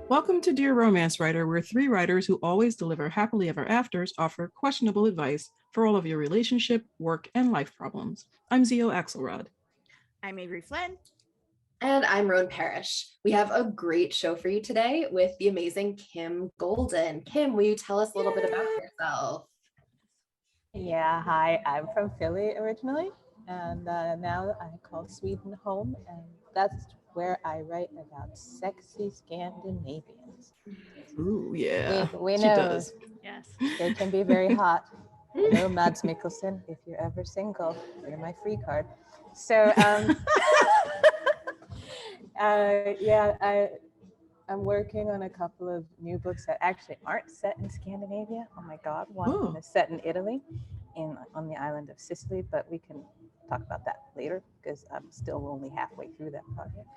Welcome to Dear Romance Writer, where three writers who always deliver happily ever afters offer questionable advice for all of your relationship, work, and life problems. I'm Zio Axelrod. I'm Avery Flynn. And I'm Roan Parrish. We have a great show for you today with the amazing Kim Golden. Kim, will you tell us a little bit about yourself? Yeah, hi, I'm from Philly originally, and now I call Sweden home, and that's where I write about sexy Scandinavians. Ooh, yeah. We She know does. Yes. they can be very hot. Hello, Mads Mikkelsen, if you're ever single, you're my free card. So, I'm working on a couple of new books that actually aren't set in Scandinavia. Oh my God, one of them is set in Italy, on the island of Sicily, but we can talk about that later because I'm still only halfway through that project.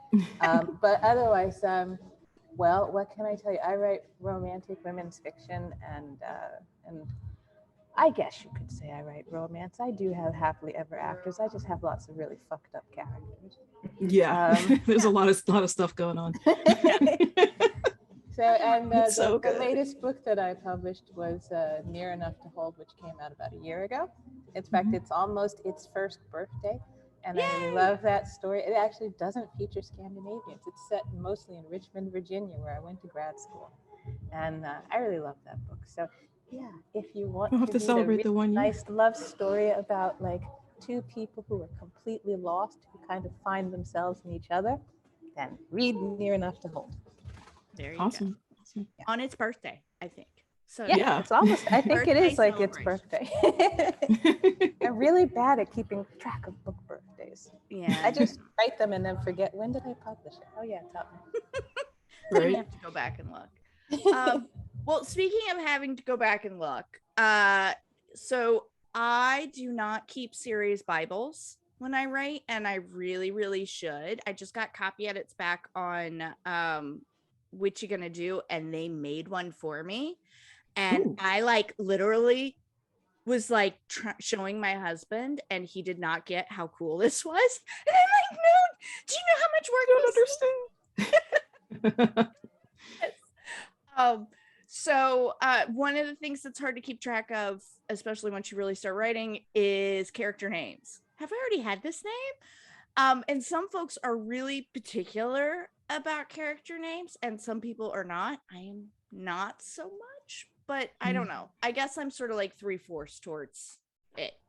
But otherwise, well, what can I tell you? I write romantic women's fiction, and I guess you could say I write romance. I do have happily ever afters. I just have lots of really fucked up characters. Yeah, there's a lot of stuff going on. So, and the good. latest book that I published was Near Enough to Hold, which came out about a year ago. In fact, it's almost its first birthday, and Yay! I love that story. It actually doesn't feature Scandinavians. It's set mostly in Richmond, Virginia, where I went to grad school, and I really love that book. So, yeah, if you want We'll have to to read a celebrate really the 1 year. nice love story about like two people who are completely lost, who kind of find themselves in each other, then read Near Enough to Hold. There you Awesome. go. On its birthday, I think. So Yeah. It's almost, I think it Birthday is like its celebration. birthday. I'm really bad at keeping track of book birthdays. Yeah. I just write them and then forget, when did I publish it? Oh yeah, it's out there. Then Right. you have to go back and look. Well, speaking of having to go back and look, so I do not keep series Bibles when I write, and I really, really should. I just got copy edits back on What You Gonna Do, and they made one for me. And Ooh. I like literally was like showing my husband, and he did not get how cool this was. And I'm like, no, do you know how much work I don't understand. So one of the things that's hard to keep track of, especially once you really start writing, is character names. Have I already had this name? And some folks are really particular about character names, and some people are not. I am not so much, but I don't know. I guess I'm sort of like 3/4 towards it,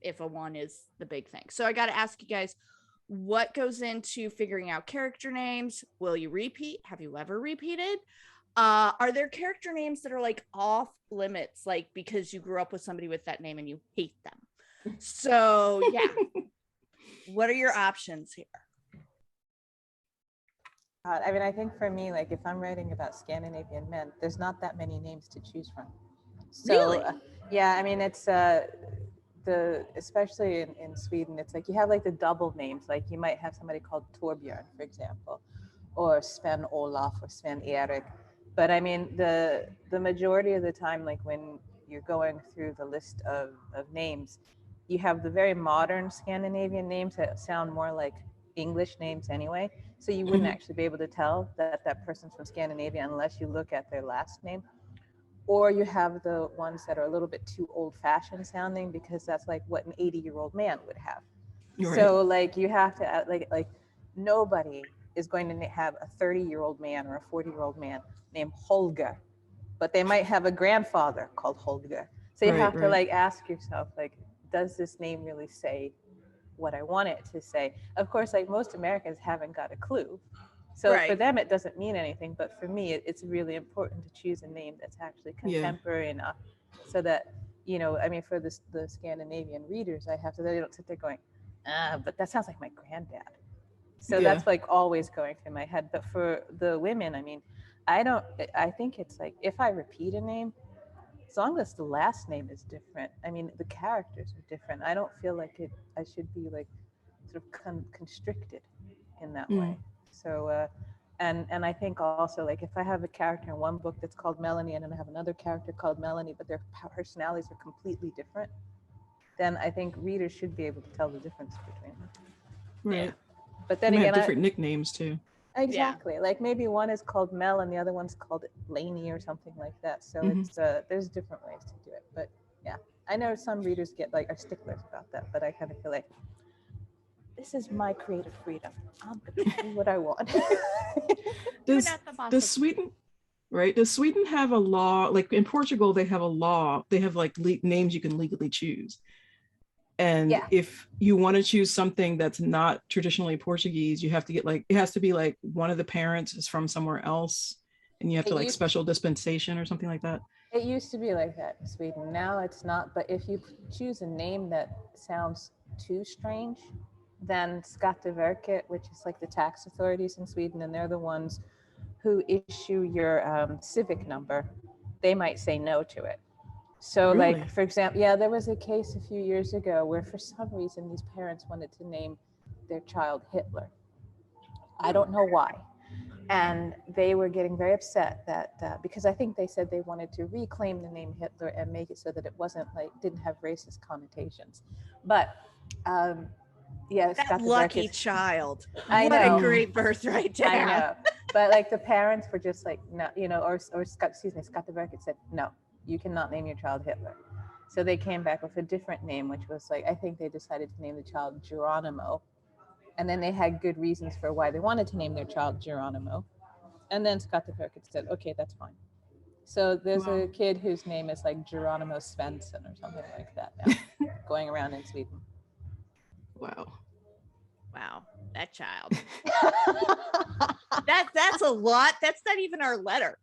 if a 1 is the big thing. So I got to ask you guys, what goes into figuring out character names? Will you repeat? Have you ever repeated? Are there character names that are like off limits, like because you grew up with somebody with that name and you hate them? So yeah. What are your options here? I mean, I think for me, like if I'm writing about Scandinavian men, there's not that many names to choose from. So, Really? Yeah, I mean, it's especially in Sweden, it's like you have like the double names. Like you might have somebody called Torbjörn, for example, or Sven Olaf or Sven Erik. But I mean, the majority of the time, like when you're going through the list of names, you have the very modern Scandinavian names that sound more like English names anyway. So you wouldn't actually be able to tell that that person's from Scandinavia unless you look at their last name. Or you have the ones that are a little bit too old-fashioned sounding, because that's like what an 80-year-old man would have. Right. So like you have to like nobody is going to have a 30-year-old man or a 40-year-old man named Holger, but they might have a grandfather called Holger. So you have to like ask yourself, like, does this name really say what I want it to say? Of course, like most Americans haven't got a clue. So for them, it doesn't mean anything. But for me, it's really important to choose a name that's actually contemporary enough so that, you know, I mean, for the Scandinavian readers, I have to, they don't sit there going, but that sounds like my granddad. So that's like always going through my head. But for the women, I mean, I think it's like, if I repeat a name, as long as the last name is different, I mean, the characters are different. I don't feel like I should be like sort of constricted in that way. So, and I think also, like, if I have a character in one book that's called Melanie, and then I have another character called Melanie, but their personalities are completely different, then I think readers should be able to tell the difference between them. Right. Yeah. But then again, have different nicknames too. Exactly. Like maybe one is called Mel and the other one's called Lainey or something like that. So it's there's different ways to do it. But yeah, I know some readers get like are sticklers about that, but I kind of feel like this is my creative freedom. I'm gonna do what I want. Does Sweden, right? Does Sweden have a law? Like in Portugal, they have a law. They have like names you can legally choose. And if you want to choose something that's not traditionally Portuguese, you have to get like, it has to be like one of the parents is from somewhere else and you have to like special dispensation or something like that. It used to be like that in Sweden. Now it's not. But if you choose a name that sounds too strange, then Skatteverket, which is like the tax authorities in Sweden, and they're the ones who issue your civic number, they might say no to it. So like, for example, there was a case a few years ago where for some reason these parents wanted to name their child Hitler. I don't know why. And they were getting very upset that because I think they said they wanted to reclaim the name Hitler and make it so that it wasn't like, didn't have racist connotations. But that lucky child. I what know. A great birthright to have. I know. But like the parents were just like, no, you know, or Skatteverket said, no, you cannot name your child Hitler. So they came back with a different name, which was like, I think they decided to name the child Geronimo. And then they had good reasons for why they wanted to name their child Geronimo. And then Skatteverket said, okay, that's fine. So there's a kid whose name is like Geronimo Svensson or something like that now, going around in Sweden. Wow, that child. That's a lot. That's not even our letter.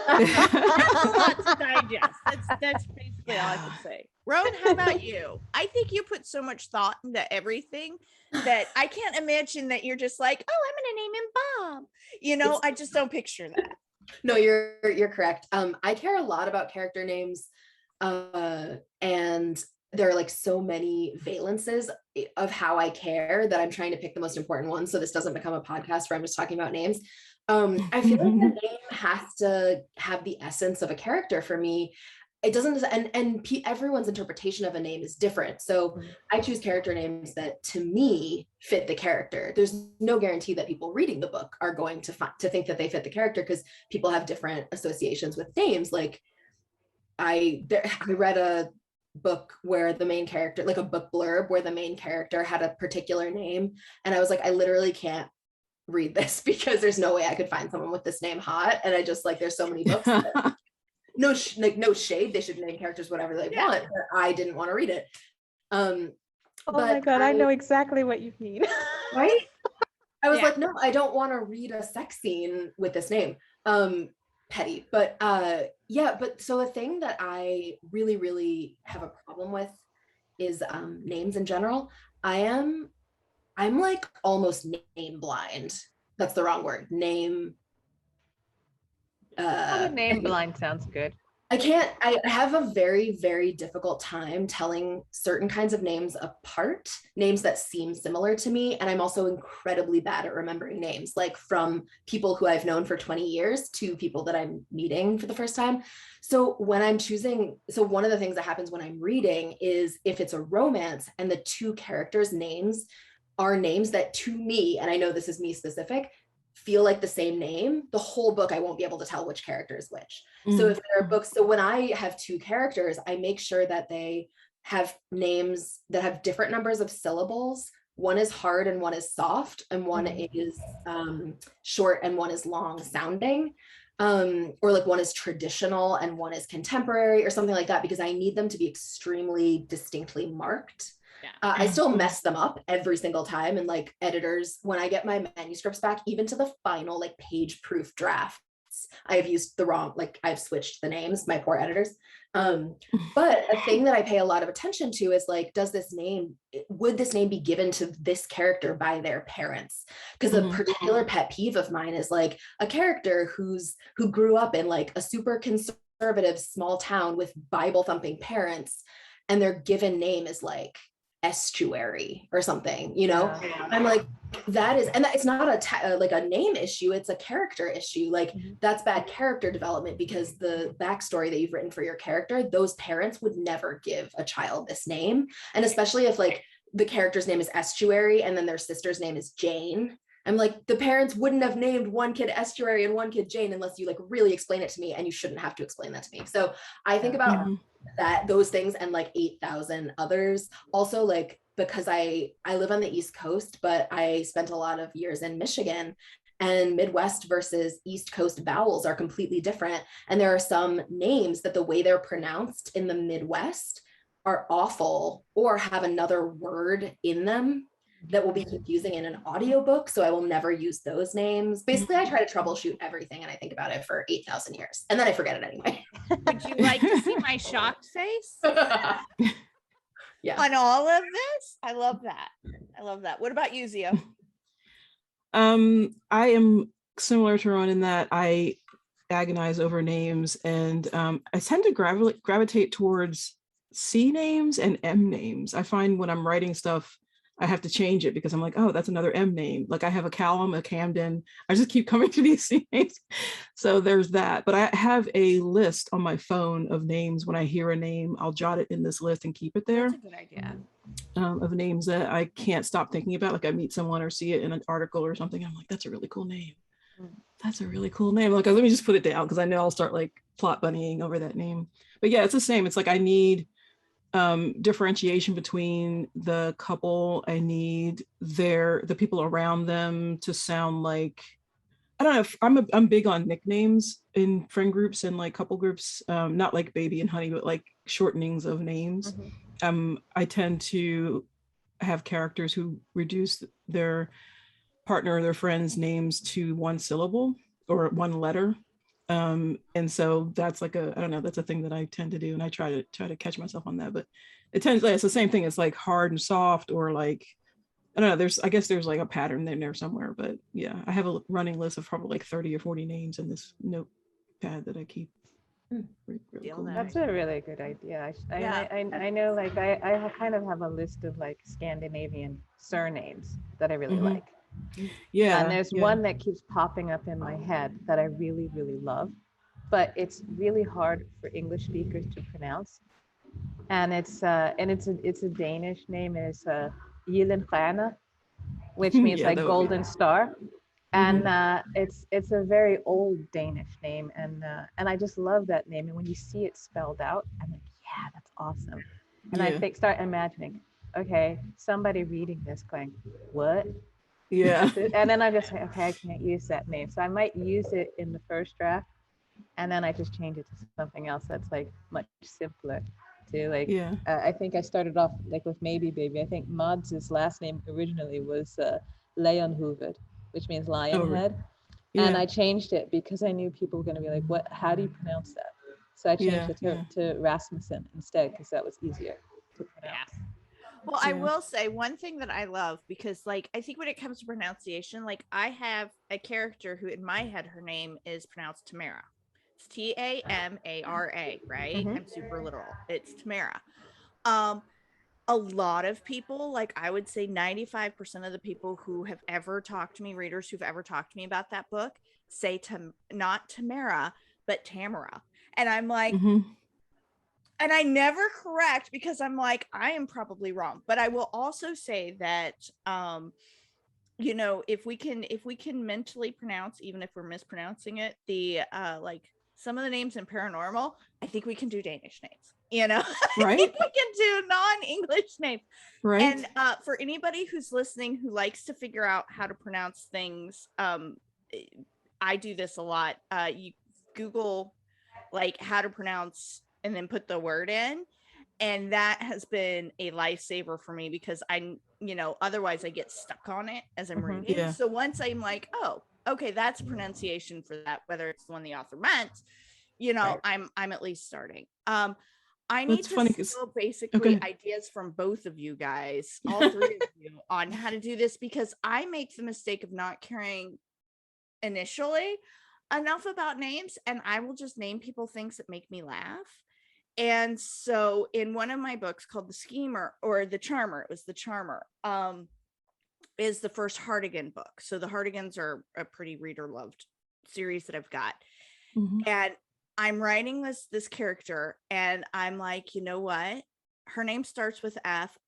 That's a lot to digest. That's basically all I can say. Roan, how about you? I think you put so much thought into everything that I can't imagine that you're just like, oh, I'm gonna name him Bob. You know, I just don't picture that. No, you're correct. I care a lot about character names, and there are like so many valences of how I care that I'm trying to pick the most important ones. So this doesn't become a podcast where I'm just talking about names. I feel like the name has to have the essence of a character for me. It doesn't, and everyone's interpretation of a name is different. So I choose character names that to me fit the character. There's no guarantee that people reading the book are going to think that they fit the character because people have different associations with names. Like I read a book where the main character, like a book blurb where the main character had a particular name, and I was like, I literally can't read this because there's no way I could find someone with this name hot. And I just like, there's so many books that, no shade, they should name characters whatever they want, but I didn't want to read it. Oh my god, I know exactly what you mean. Right? I was like, no, I don't want to read a sex scene with this name. Petty, but but so a thing that I really, really have a problem with is names in general. I'm like almost name blind. That's the wrong word. Name blind sounds good. I have a very, very difficult time telling certain kinds of names apart, names that seem similar to me. And I'm also incredibly bad at remembering names, like from people who I've known for 20 years to people that I'm meeting for the first time. So when I'm choosing, one of the things that happens when I'm reading is if it's a romance and the two characters' names are names that to me, and I know this is me specific, feel like the same name, the whole book I won't be able to tell which character is which. So if there are books, so when I have two characters, I make sure that they have names that have different numbers of syllables. One is hard and one is soft, and one is short and one is long sounding. Or like one is traditional and one is contemporary or something like that, because I need them to be extremely distinctly marked. I still mess them up every single time. And like editors, when I get my manuscripts back, even to the final like page proof drafts, I have used the wrong, like I've switched the names, my poor editors. But a thing that I pay a lot of attention to is like, would this name be given to this character by their parents? Because a particular pet peeve of mine is like a character who grew up in like a super conservative small town with Bible thumping parents, and their given name is like Estuary or something, you know? I'm like, that is, and it's not like a name issue, it's a character issue. Like that's bad character development, because the backstory that you've written for your character, those parents would never give a child this name. And especially if like the character's name is Estuary and then their sister's name is Jane, I'm like, the parents wouldn't have named one kid Estuary and one kid Jane unless you like really explain it to me, and you shouldn't have to explain that to me. So I think about that, those things, and like 8,000 others. Also, like, because I live on the East Coast, but I spent a lot of years in Michigan, and Midwest versus East Coast vowels are completely different. And there are some names that the way they're pronounced in the Midwest are awful or have another word in them that will be confusing in an audiobook. So I will never use those names. Basically, I try to troubleshoot everything and I think about it for 8,000 years. And then I forget it anyway. Would you like to see my shocked face? Yeah. On all of this? I love that. I love that. What about you, Zio? I am similar to Roan in that I agonize over names, and I tend to gravitate towards C names and M names. I find when I'm writing stuff, I have to change it because I'm like, oh, that's another M name. Like I have a Callum, a Camden. I just keep coming to these C names. So there's that. But I have a list on my phone of names. When I hear a name, I'll jot it in this list and keep it there. That's a good idea. Of names that I can't stop thinking about. Like I meet someone or see it in an article or something. I'm like, that's a really cool name. That's a really cool name. Like, let me just put it down because I know I'll start like plot bunnying over that name. But yeah, it's the same. It's like I need differentiation between the couple. I need the people around them to sound like, I don't know, if I'm big on nicknames in friend groups and like couple groups, not like baby and honey, but like shortenings of names. I tend to have characters who reduce their partner or their friends' names to one syllable or one letter. And so that's like I don't know, that's a thing that I tend to do, and I try to catch myself on that. But it's the same thing. It's like hard and soft, or like, I don't know, I guess there's like a pattern in there somewhere. But yeah, I have a running list of probably like 30 or 40 names in this notepad that I keep. Really cool. That's a really good idea. I know, like I kind of have a list of like Scandinavian surnames that I really like. Yeah. And there's one that keeps popping up in my head that I really, really love, but it's really hard for English speakers to pronounce. And it's a Danish name. It's Gyllenstierna, which means like golden star. And it's a very old Danish name, and I just love that name. And when you see it spelled out, I'm like, yeah, that's awesome. And I start imagining, okay, somebody reading this going, what? Yeah. And then I just say, okay, I can't use that name. So I might use it in the first draft, and then I just change it to something else that's like much simpler. To like, I think I started off like with Maybe Baby. I think Mads' last name originally was Leonhuvud, which means lion head. And I changed it because I knew people were going to be like, what, how do you pronounce that? So I changed it to Rasmussen instead, because that was easier to pronounce. Well, I will say one thing that I love, because like, I think when it comes to pronunciation, like I have a character who in my head, her name is pronounced Tamara. It's Tamara, right? I'm super literal. It's Tamara. A lot of people, like I would say 95% of the people who have ever talked to me, readers who've ever talked to me about that book, say not Tamara, but Tamara. And I'm like, and I never correct, because I'm like, I am probably wrong. But I will also say that, you know, if we can mentally pronounce, even if we're mispronouncing it, the like some of the names in paranormal, I think we can do Danish names, you know. Right. I think we can do non-English names, right? And for anybody who's listening who likes to figure out how to pronounce things, I do this a lot. You Google like how to pronounce and then put the word in, and that has been a lifesaver for me, because I, you know, otherwise I get stuck on it as I'm reading. So once I'm like, oh, okay, that's a pronunciation for that, whether it's the one the author meant, you know, I'm at least starting. I need to steal basically ideas from both of you guys, all three of you, on how to do this, because I make the mistake of not caring initially enough about names, and I will just name people things that make me laugh. And so in one of my books called The Schemer, or The Charmer, it was The Charmer, is the first Hartigan book. So the Hartigans are a pretty reader loved series that I've got. And I'm writing this character, and I'm like, you know what? Her name starts with F.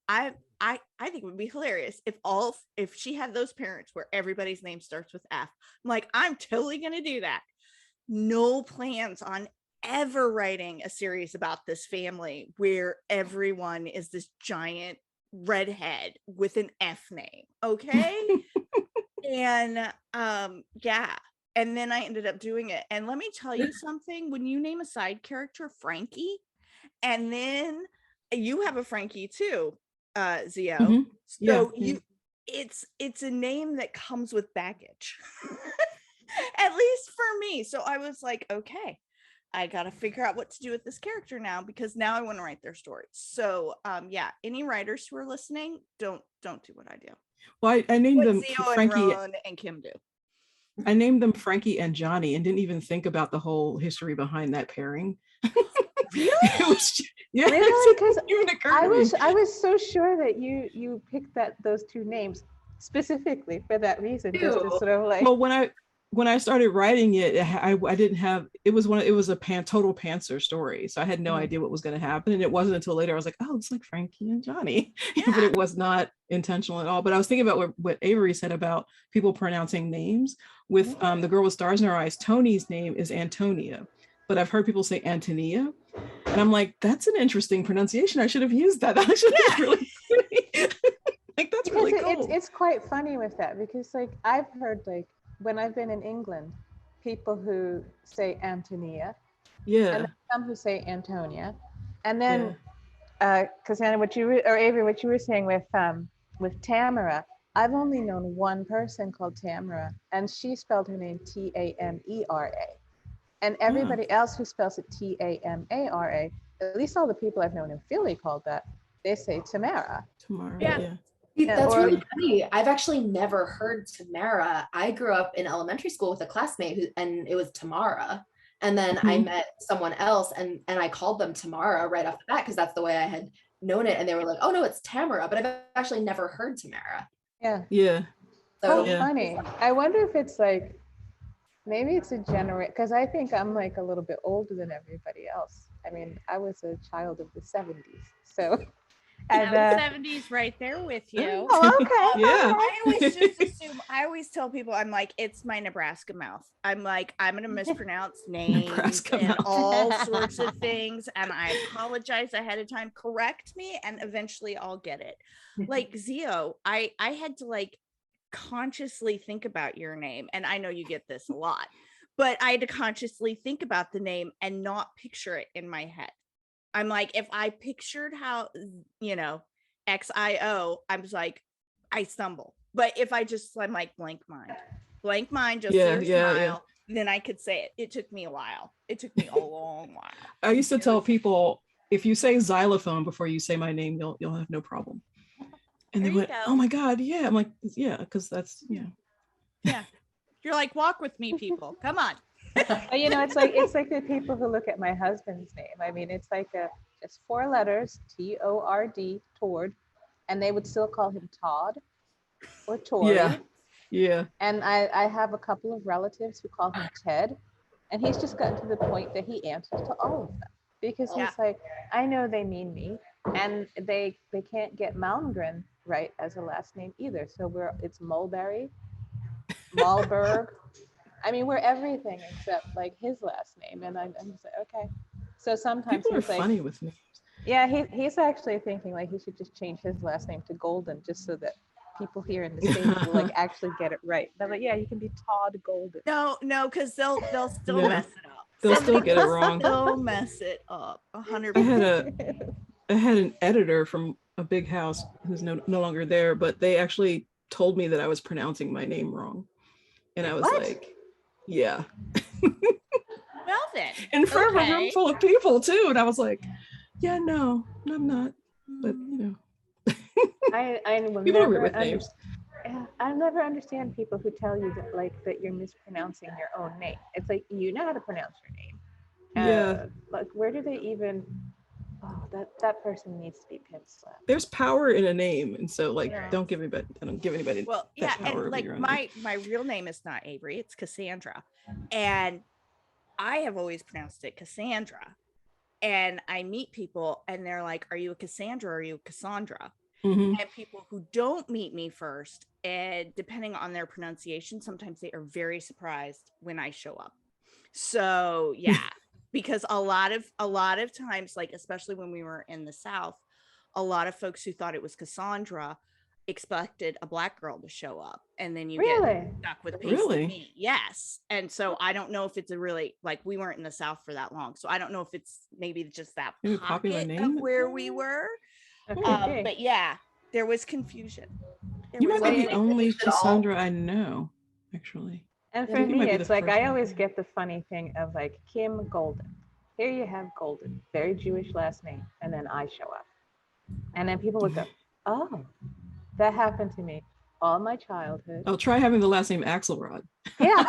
I think it would be hilarious if she had those parents where everybody's name starts with F. I'm like, I'm totally gonna do that. No plans on ever writing a series about this family where everyone is this giant redhead with an F name. Okay. And yeah. And then I ended up doing it. And let me tell you something, when you name a side character Frankie, and then you have a Frankie too, Zio. Mm-hmm. So it's a name that comes with baggage. At least for me. So I was like, okay, I gotta figure out what to do with this character now, because now I want to write their stories. So yeah, any writers who are listening, don't do what I do. Well, I named them Zio Frankie and Roan and Kim do. I named them Frankie and Johnny and didn't even think about the whole history behind that pairing. Really? It was, yeah, Really? Because I was so sure that you picked those two names specifically for that reason, just to sort of like. Well, when I started writing it, I didn't have, it was a total pantser story, so I had no idea what was going to happen, and it wasn't until later I was like, oh, it's like Frankie and Johnny. Yeah. But it was not intentional at all. But I was thinking about what Avery said about people pronouncing names. With The Girl with Stars in Her Eyes, Tony's name is Antonia, but I've heard people say Antonia, and I'm like, that's an interesting pronunciation. I should have used that. That should have really like, that's because really cool. It's quite funny with that, because like I've heard, like, when I've been in England, people who say Antonia, and some who say Antonia, and then Cassandra, Avery, what you were saying with Tamara, I've only known one person called Tamara, and she spelled her name Tamera, and everybody else who spells it Tamara, at least all the people I've known in Philly called that, they say Tamara. Yeah. That's really funny. I've actually never heard Tamara. I grew up in elementary school with a classmate and it was Tamara. And then I met someone else and I called them Tamara right off the bat because that's the way I had known it. And they were like, oh no, it's Tamara. But I've actually never heard Tamara. Yeah. Yeah. So funny. I wonder if it's like, maybe it's a generation, because I think I'm like a little bit older than everybody else. I mean, I was a child of the 70s. So. And 70s right there with you. Oh, okay. Yeah. I always just assume, I always tell people, I'm like, it's my Nebraska mouth. I'm like, I'm going to mispronounce names and all sorts of things. And I apologize ahead of time. Correct me. And eventually I'll get it. Like Zio, I had to like consciously think about your name. And I know you get this a lot, but I had to consciously think about the name and not picture it in my head. I'm like, if I pictured how, XIO, I was like, I stumble. But if I'm like blank mind, just smile, then I could say it. It took me a while. It took me a long while. I used to tell people, if you say xylophone before you say my name, you'll have no problem. And they went, oh my God, yeah. I'm like, yeah, because that's, Yeah. You're like, walk with me, people. Come on. It's like the people who look at my husband's name. I mean, it's like just 4 letters, Tord, Tord, and they would still call him Todd or Tori. Yeah. And I have a couple of relatives who call him Ted, and he's just gotten to the point that he answers to all of them, because he's like, I know they mean me, and they can't get Malmgren right as a last name either. So it's Mulberry, Malberg. I mean, we're everything except like his last name. And I'm just like, okay. So sometimes people are funny with me. Yeah, he's actually thinking like he should just change his last name to Golden, just so that people here in the States will like actually get it right. They're like, yeah, you can be Todd Golden. No, because they'll still mess it up. They'll still get it wrong. They'll mess it up 100%. I had an editor from a big house who's no longer there, but they actually told me that I was pronouncing my name wrong. And I was like, yeah. Well then. In front of a room full of people too. And I was like, yeah, no, I'm not. But I will people never are weird with names. I'll never understand people who tell you that you're mispronouncing your own name. It's like, you know how to pronounce your name. Like, where do they even? Oh, that person needs to be pimp slapped. There's power in a name, and so like, don't give anybody. Well, and like my real name is not Avery; it's Cassandra, and I have always pronounced it Cassandra. And I meet people, and they're like, "Are you a Cassandra or are you a Cassandra?" and people who don't meet me first, and depending on their pronunciation, sometimes they are very surprised when I show up. So yeah, because a lot of times, like especially when we were in the South, a lot of folks who thought it was Cassandra expected a Black girl to show up, and then you get stuck with pasty meat. Yes. And so I don't know if it's a really, like, we weren't in the South for that long, so I don't know if it's maybe just that popular name of where we were. But yeah, there was confusion. You might be the only Cassandra I know, actually. And for me, it's like I always get the funny thing of like Kim Golden. Here you have Golden, very Jewish last name, and then I show up. And then people would go, oh, that happened to me all my childhood. I'll try having the last name Axelrod. Yeah.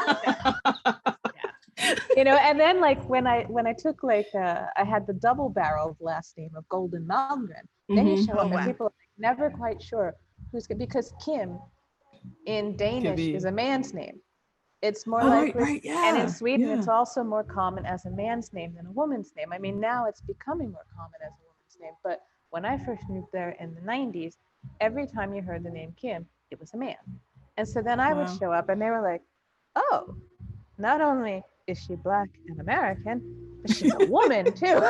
You know, and then like when I took like I had the double-barreled last name of Golden Malmgren. Then you show up and people are like never quite sure who's good, because Kim in Danish is a man's name. It's more likely, and in Sweden it's also more common as a man's name than a woman's name. I mean, now it's becoming more common as a woman's name, but when I first moved there in the 90s, every time you heard the name Kim, it was a man. And so then I would show up and they were like, oh, not only is she Black and American, but she's a woman too.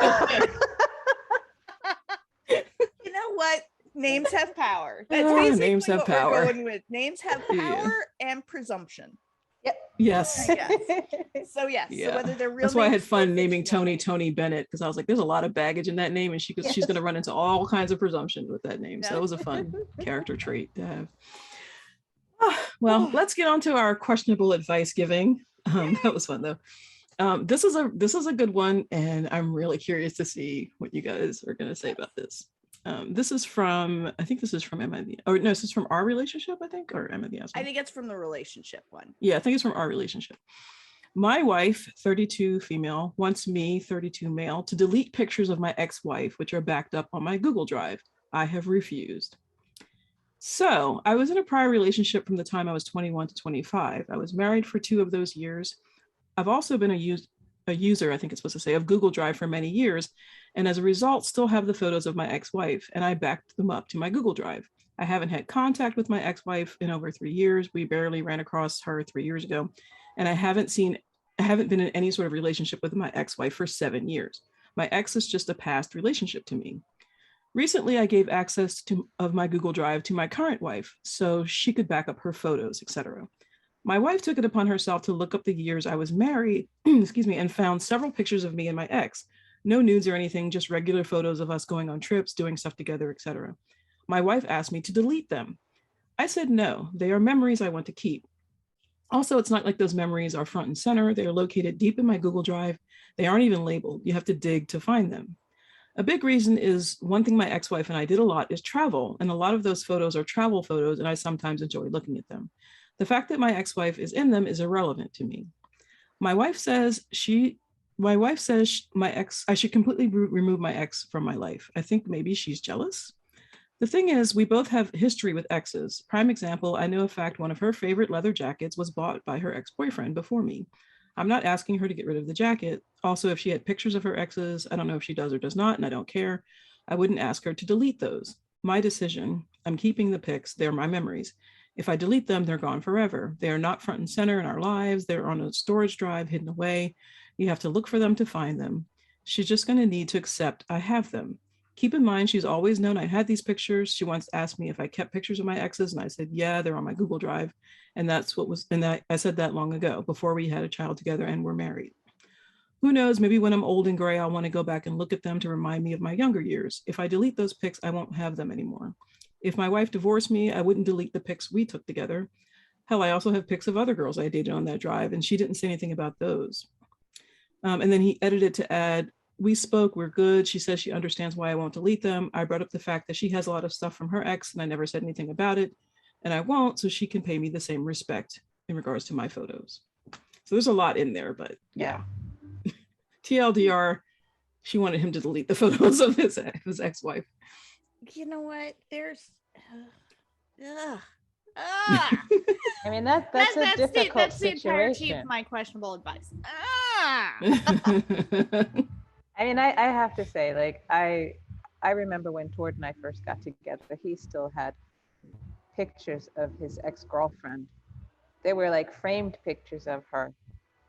You know what? Names have power. That's basically names have what power. We're going with. Names have power and presumption. Yep. Yes. So yes. So whether they're real. That's why I had fun naming Tony Bennett, because I was like, there's a lot of baggage in that name, and she's going to run into all kinds of presumption with that name. So it was a fun character trait to have. Well, let's get on to our questionable advice giving. That was fun though. This is a good one, and I'm really curious to see what you guys are going to say about this. This is from, I think this is from Emma, or no, this is from Our Relationship, I think, or Emma the Asshole. I think it's from the relationship one. Yeah, I think it's from Our Relationship. My wife, 32 female, wants me, 32 male, to delete pictures of my ex-wife, which are backed up on my Google Drive. I have refused. So I was in a prior relationship from the time I was 21 to 25. I was married for 2 of those years. I've also been a user, I think it's supposed to say, of Google Drive for many years, and as a result still have the photos of my ex-wife, and I backed them up to my Google Drive. I haven't had contact with my ex-wife in over 3 years. We barely ran across her 3 years ago, and I haven't been in any sort of relationship with my ex-wife for 7 years. My ex is just a past relationship to me. Recently, I gave access of my Google Drive to my current wife so she could back up her photos, etc. My wife took it upon herself to look up the years I was married, and found several pictures of me and my ex. No nudes or anything, just regular photos of us going on trips, doing stuff together, etc. My wife asked me to delete them. I said no, they are memories I want to keep. Also, it's not like those memories are front and center. They are located deep in my Google Drive. They aren't even labeled. You have to dig to find them. A big reason is, one thing my ex-wife and I did a lot is travel, and a lot of those photos are travel photos, and I sometimes enjoy looking at them. The fact that my ex-wife is in them is irrelevant to me. My wife says my ex, I should completely remove my ex from my life. I think maybe she's jealous. The thing is, we both have history with exes. Prime example, I know a fact one of her favorite leather jackets was bought by her ex-boyfriend before me. I'm not asking her to get rid of the jacket. Also, if she had pictures of her exes, I don't know if she does or does not, and I don't care. I wouldn't ask her to delete those. My decision. I'm keeping the pics. They're my memories. If I delete them, they're gone forever. They are not front and center in our lives. They're on a storage drive hidden away. You have to look for them to find them. She's just going to need to accept I have them. Keep in mind, she's always known I had these pictures. She once asked me if I kept pictures of my exes, and I said, yeah, they're on my Google Drive. And I said that long ago, before we had a child together and were married. Who knows, maybe when I'm old and gray, I'll want to go back and look at them to remind me of my younger years. If I delete those pics, I won't have them anymore. If my wife divorced me, I wouldn't delete the pics we took together. Hell, I also have pics of other girls I dated on that drive, and she didn't say anything about those. And then he edited to add, we spoke, we're good. She says she understands why I won't delete them. I brought up the fact that she has a lot of stuff from her ex, and I never said anything about it. And I won't, so she can pay me the same respect in regards to my photos. So there's a lot in there, but yeah. TLDR, she wanted him to delete the photos of his ex-wife. You know what? There's I mean, that's a difficult situation. That's the entirety of my questionable advice. I mean, I have to say, like, I remember when Tord and I first got together, he still had pictures of his ex-girlfriend. They were like framed pictures of her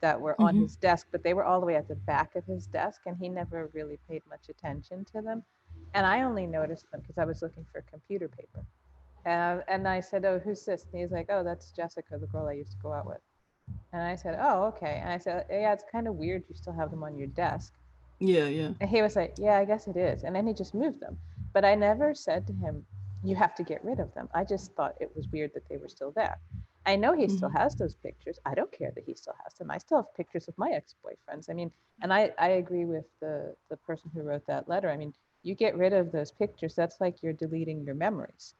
that were on his desk, but they were all the way at the back of his desk, and he never really paid much attention to them. And I only noticed them because I was looking for computer paper. And I said, oh, who's this? And he's like, oh, that's Jessica, the girl I used to go out with. And I said, oh, okay. And I said, yeah, it's kind of weird you still have them on your desk. Yeah, yeah. And he was like, yeah, I guess it is. And then he just moved them. But I never said to him, you have to get rid of them. I just thought it was weird that they were still there. I know he still has those pictures. I don't care that he still has them. I still have pictures of my ex-boyfriends. I mean, and I agree with the person who wrote that letter. I mean, you get rid of those pictures, that's like you're deleting your memories.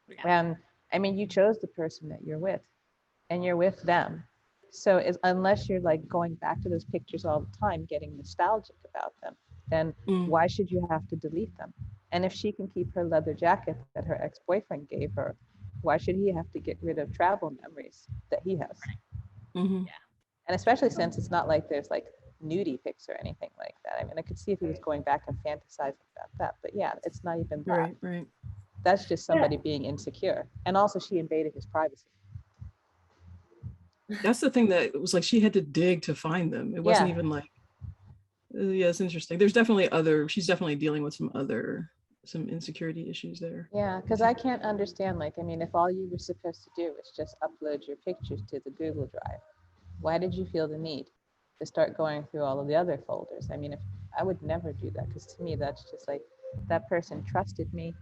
Yeah. And I mean, you chose the person that you're with, and you're with them. So unless you're like going back to those pictures all the time, getting nostalgic about them, then why should you have to delete them? And if she can keep her leather jacket that her ex-boyfriend gave her, why should he have to get rid of travel memories that he has? Yeah. And especially since it's not like there's like nudie pics or anything like that. I mean, I could see if he was going back and fantasizing about that, but yeah, it's not even that. Right. That's just somebody being insecure. And also she invaded his privacy. That's the thing, that it was like she had to dig to find them. It wasn't even like, yeah, it's interesting. There's definitely she's definitely dealing with some insecurity issues there. Yeah, because I can't understand, like, I mean, if all you were supposed to do was just upload your pictures to the Google Drive, why did you feel the need to start going through all of the other folders? I mean, if I would never do that, because to me, that's just like, that person trusted me.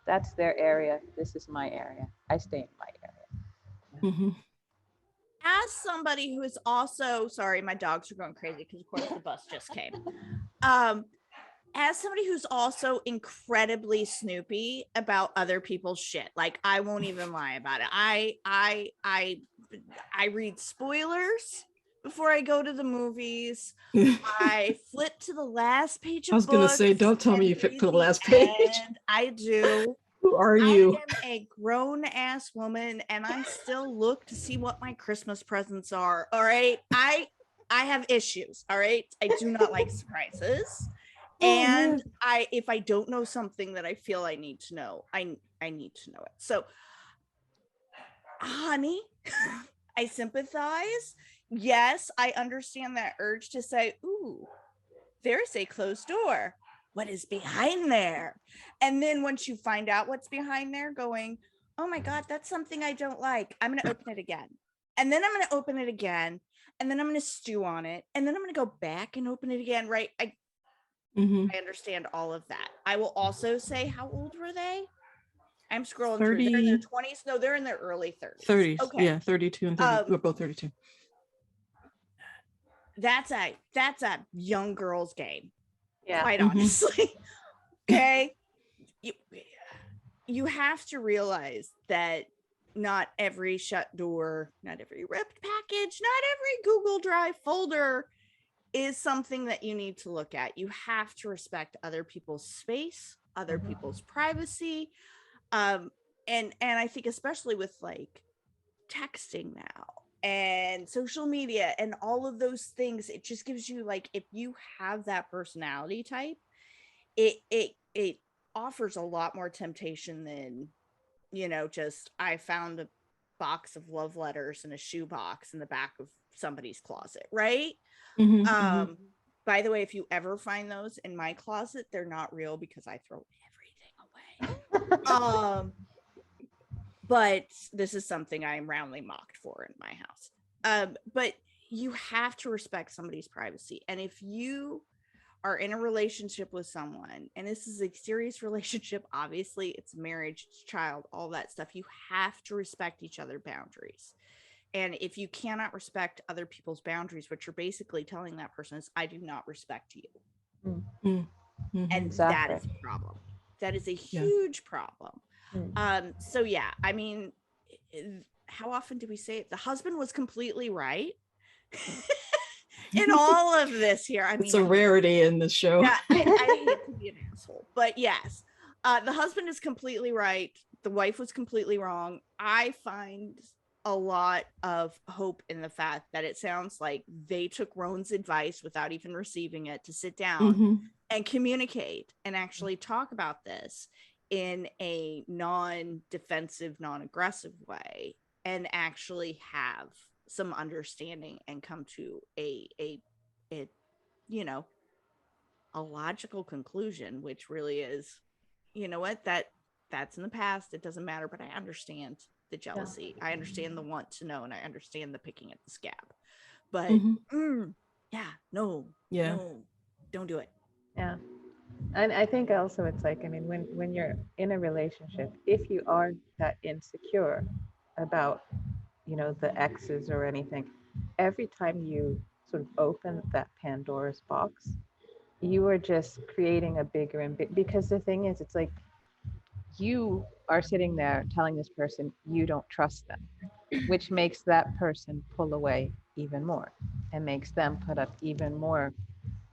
That's their area. This is my area. I stay in my area. As somebody who is also, sorry, my dogs are going crazy because of course the bus just came. As somebody who's also incredibly snoopy about other people's shit, like I won't even lie about it. I read spoilers before I go to the movies. I flip to the last page of books. I was gonna say, don't tell me you flip to the last page. I do. Who are you? I am a grown ass woman, and I still look to see what my Christmas presents are. All right, I have issues. All right, I do not like surprises. And if I don't know something that I feel I need to know, I need to know it. So, honey, I sympathize. Yes, I understand that urge to say, ooh, there's a closed door. What is behind there? And then once you find out what's behind there, going, oh my God, that's something I don't like. I'm going to open it again. And then I'm going to open it again. And then I'm going to stew on it. And then I'm going to go back and open it again. Right. I understand all of that. I will also say, how old were they? I'm scrolling 30, through. They're in their 20s. No, they're in their early 30s. 30s. Okay. Yeah, 32 and 30. We're both 32. That's a young girl's game. Yeah. Quite honestly. Okay. You have to realize that not every shut door, not every ripped package, not every Google Drive folder is something that you need to look at. You have to respect other people's space, other people's privacy. And I think especially with like texting now and social media and all of those things, it just gives you like, if you have that personality type, it offers a lot more temptation than, just I found a box of love letters in a shoebox in the back of somebody's closet, right? By the way, if you ever find those in my closet, they're not real because I throw everything away. But this is something I am roundly mocked for in my house. But you have to respect somebody's privacy. And if you are in a relationship with someone, and this is a serious relationship, obviously it's marriage, it's child, all that stuff, you have to respect each other's boundaries. And if you cannot respect other people's boundaries, what you're basically telling that person is, I do not respect you. And exactly. that is a problem. That is a huge problem. So yeah, I mean, how often do we say it? The husband was completely right in all of this here. I mean, it's a rarity in this show. Yeah, I hate to be an asshole, but yes, the husband is completely right. The wife was completely wrong. I find a lot of hope in the fact that it sounds like they took Roan's advice without even receiving it to sit down and communicate and actually talk about this in a non-defensive, non-aggressive way, and actually have some understanding and come to a you know, a logical conclusion, which really is, you know what, that's in the past, it doesn't matter, but I understand the jealousy, I understand the want to know, and I understand the picking at the scab, but no, don't do it. And I think also it's like, I mean, when you're in a relationship, if you are that insecure about, you know, the exes or anything, every time you sort of open that Pandora's box, you are just creating a bigger and because the thing is, it's like you are sitting there telling this person you don't trust them, which makes that person pull away even more and makes them put up even more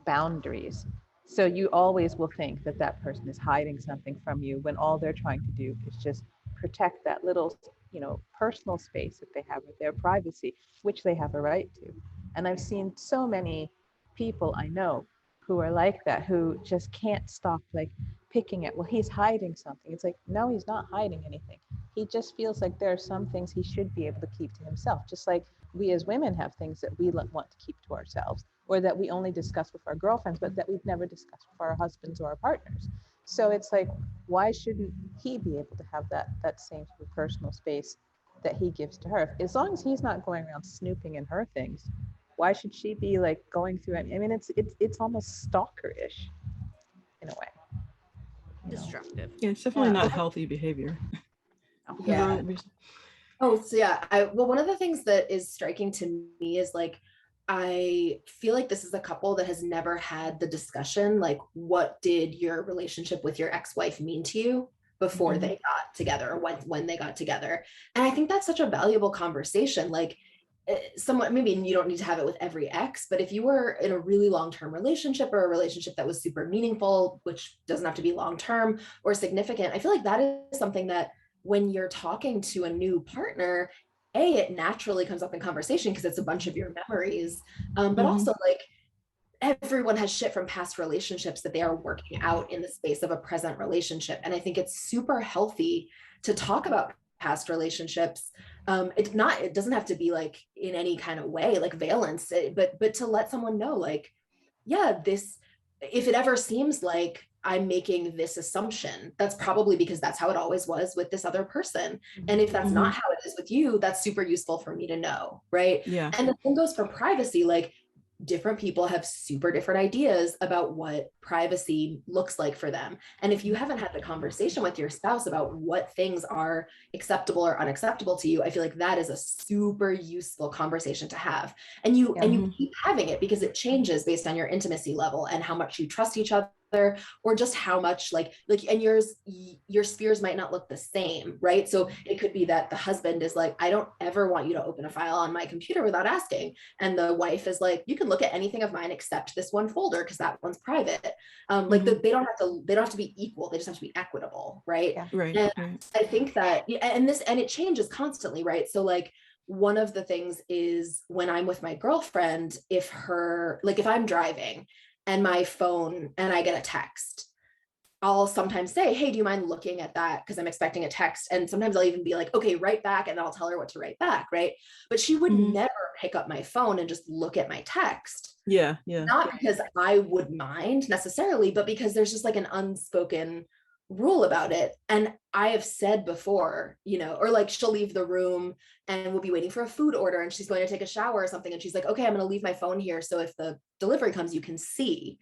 boundaries. So you always will think that that person is hiding something from you when all they're trying to do is just protect that little, you know, personal space that they have with their privacy, which they have a right to. And I've seen so many people I know who are like that, who just can't stop like picking at, well, he's hiding something. It's like, no, he's not hiding anything. He just feels like there are some things he should be able to keep to himself, just like we as women have things that we want to keep to ourselves, or that we only discuss with our girlfriends, but that we've never discussed with our husbands or our partners. So it's like, why shouldn't he be able to have that same sort of personal space that he gives to her? As long as he's not going around snooping in her things, why should she be like going through it? I mean, it's almost stalkerish in a way. Destructive. Yeah, it's definitely not healthy behavior. Yeah. Oh, so yeah. Well, one of the things that is striking to me is like, I feel like this is a couple that has never had the discussion, like, what did your relationship with your ex-wife mean to you before they got together, or when they got together? And I think that's such a valuable conversation. Like, somewhat, maybe you don't need to have it with every ex, but if you were in a really long-term relationship, or a relationship that was super meaningful, which doesn't have to be long-term or significant, I feel like that is something that when you're talking to a new partner, it naturally comes up in conversation because it's a bunch of your memories. But also, like, everyone has shit from past relationships that they are working out in the space of a present relationship. And I think it's super healthy to talk about past relationships. It doesn't have to be like in any kind of way, like valence, but to let someone know, like, yeah, this, if it ever seems like I'm making this assumption, that's probably because that's how it always was with this other person. And if that's not how it is with you, that's super useful for me to know, right? Yeah. And the same goes for privacy. Like, different people have super different ideas about what privacy looks like for them. And if you haven't had the conversation with your spouse about what things are acceptable or unacceptable to you, I feel like that is a super useful conversation to have. And you keep having it because it changes based on your intimacy level and how much you trust each other, or just how much like and your spheres might not look the same, right? So it could be that the husband is like, I don't ever want you to open a file on my computer without asking, and the wife is like, you can look at anything of mine except this one folder because that one's private. Like they don't have to be equal, they just have to be equitable, right? Right. And I think that, and it changes constantly, right? So like, one of the things is when I'm with my girlfriend, if I'm driving and my phone and I get a text, I'll sometimes say, hey, do you mind looking at that? Because I'm expecting a text. And sometimes I'll even be like, okay, write back. And then I'll tell her what to write back, right? But she would never pick up my phone and just look at my text. Yeah. Not because I would mind necessarily, but because there's just like an unspoken rule about it. And I have said before, or like she'll leave the room and we'll be waiting for a food order and she's going to take a shower or something. And she's like, okay, I'm going to leave my phone here. So if the delivery comes, you can see.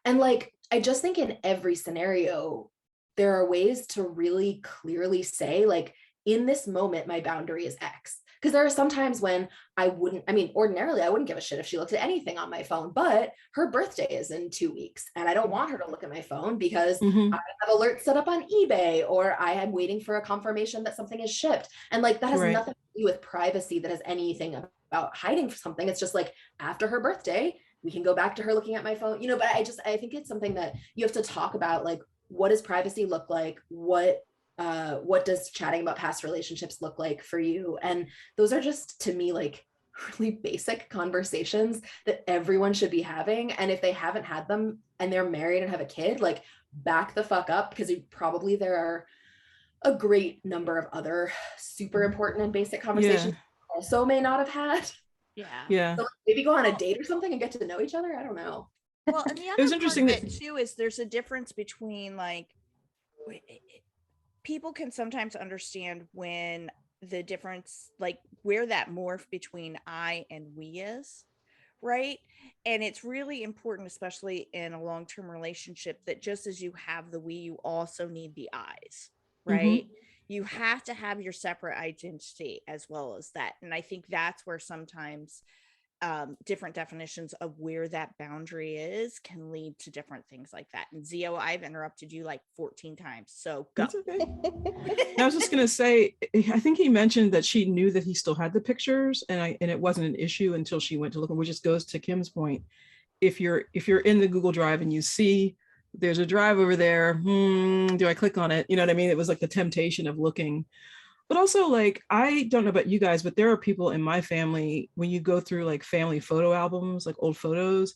And like, I just think in every scenario, there are ways to really clearly say, like, in this moment, my boundary is X. Because there are some times when ordinarily I wouldn't give a shit if she looked at anything on my phone, but her birthday is in 2 weeks and I don't want her to look at my phone because I have alerts set up on eBay, or I am waiting for a confirmation that something is shipped. And like, that has nothing to do with privacy, that has anything about hiding something. It's just like, after her birthday, we can go back to her looking at my phone, but I think it's something that you have to talk about, like, what does privacy look like? What what does chatting about past relationships look like for you? And those are just, to me, like really basic conversations that everyone should be having. And if they haven't had them and they're married and have a kid, like back the fuck up, because probably there are a great number of other super important and basic conversations also may not have had. Yeah. So like, maybe go on a date or something and get to know each other. I don't know. Well, and the other part of it too is there's a difference between like people can sometimes understand when the difference, like where that morph between I and we is, right? And it's really important, especially in a long-term relationship, that just as you have the we, you also need the I's, right? You have to have your separate identity as well as that. And I think that's where sometimes different definitions of where that boundary is can lead to different things like that. And Zio, I've interrupted you like 14 times, so go. That's okay. I was just gonna say, I think he mentioned that she knew that he still had the pictures, and it wasn't an issue until she went to look, which just goes to Kim's point. If you're in the Google Drive and you see there's a drive over there, do I click on it? You know what I mean? It was like the temptation of looking. But also, like, I don't know about you guys, but there are people in my family, when you go through like family photo albums, like old photos,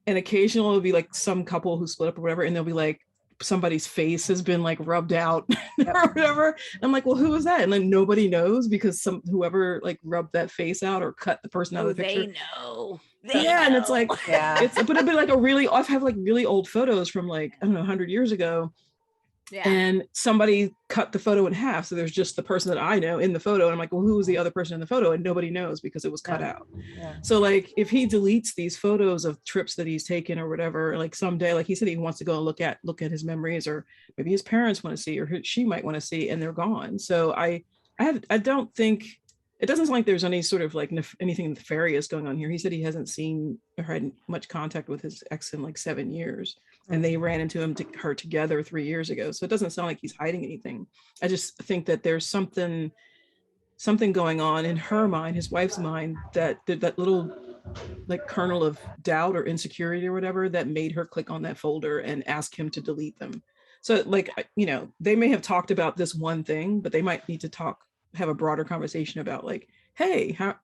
and occasionally it'll be like some couple who split up or whatever, and they'll be like, somebody's face has been like rubbed out or whatever. And I'm like, well, who was that? And then nobody knows because whoever like rubbed that face out or cut the person out of the picture. They know. And it's like, but it'd be like I've had like really old photos from like, I don't know, 100 years ago. And somebody cut the photo in half, so there's just the person that I know in the photo, and I'm like, well, who was the other person in the photo? And nobody knows because it was cut out. So like if he deletes these photos of trips that he's taken or whatever, like someday, like he said, he wants to go and look at his memories, or maybe his parents want to see, or she might want to see, and they're gone. So I don't think, it doesn't sound like there's any sort of like anything nefarious going on here. He said he hasn't seen or had much contact with his ex in like 7 years. And they ran into her together 3 years ago. So it doesn't sound like he's hiding anything. I just think that there's something going on in her mind, his wife's mind, that little like kernel of doubt or insecurity or whatever that made her click on that folder and ask him to delete them. So like, you know, they may have talked about this one thing, but they might need to have a broader conversation about like, hey, how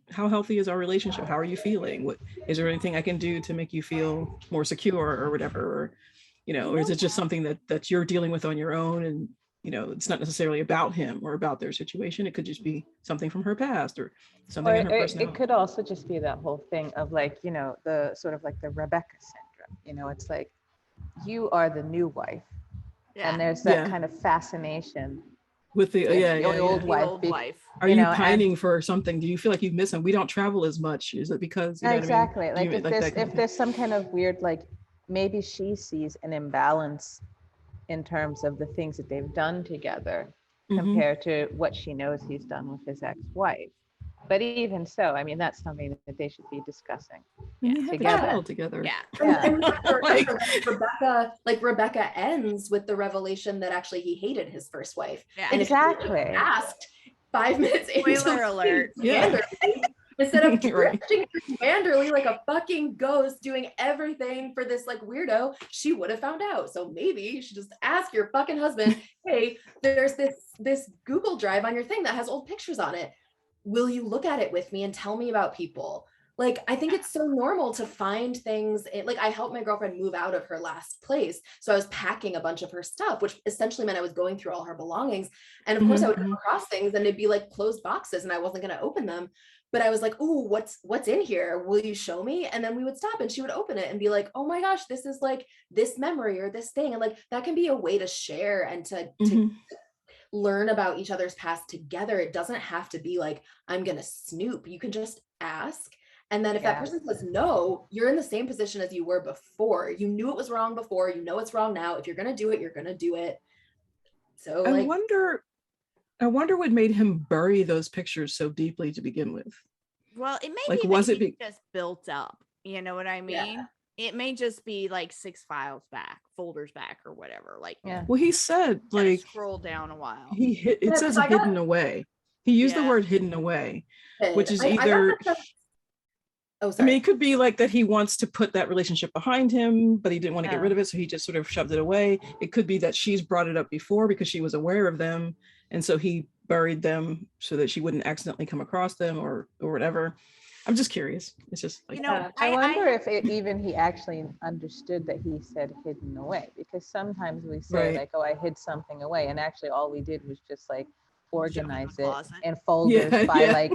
healthy is our relationship? How are you feeling? What is there anything I can do to make you feel more secure or whatever? Or, you know, or is it just something that you're dealing with on your own? And, you know, it's not necessarily about him or about their situation. It could just be something from her past or something in her personality. It could also just be that whole thing of like, you know, the sort of like the Rebecca syndrome. You know, it's like, you are the new wife. And there's that kind of fascination with the old wife. Are you pining for something? Do you feel like you miss him? We don't travel as much. Is it because exactly? Like if there's some kind of weird, like maybe she sees an imbalance in terms of the things that they've done together compared to what she knows he's done with his ex-wife. But even so, I mean, that's something that they should be discussing together. And Rebecca ends with the revelation that actually he hated his first wife. And exactly. Asked 5 minutes into spoiler alert. Instead of drifting through Wanderly like a fucking ghost, doing everything for this like weirdo, she would have found out. So maybe you should just ask your fucking husband, hey, there's this Google Drive on your thing that has old pictures on it. Will you look at it with me and tell me about people? Like, I think it's so normal to find things. Like, I helped my girlfriend move out of her last place. So I was packing a bunch of her stuff, which essentially meant I was going through all her belongings. And of course I would come across things and it'd be like closed boxes and I wasn't going to open them. But I was like, ooh, what's in here? Will you show me? And then we would stop and she would open it and be like, oh my gosh, this is like this memory or this thing. And like, that can be a way to share and to learn about each other's past together. It doesn't have to be like, I'm going to snoop. You can just ask. And then if that person says no, you're in the same position as you were before. You knew it was wrong before. You know it's wrong now. If you're going to do it, you're going to do it. So I wonder what made him bury those pictures so deeply to begin with. Well, it may like, be was that it just built up. You know what I mean? Yeah. It may just be like 6 files back, folders back, or whatever. Like, well, he said like scroll down a while. It says hidden away. He used the word hidden away, which is either Oh, I sorry. mean, it could be like that he wants to put that relationship behind him, but he didn't want to get rid of it, so he just sort of shoved it away. It could be that she's brought it up before because she was aware of them, and so he buried them so that she wouldn't accidentally come across them or whatever. I'm just curious. It's just like, I wonder if even he actually understood that he said hidden away, because sometimes we say like, oh, I hid something away, and actually all we did was just like organize it in folders by like,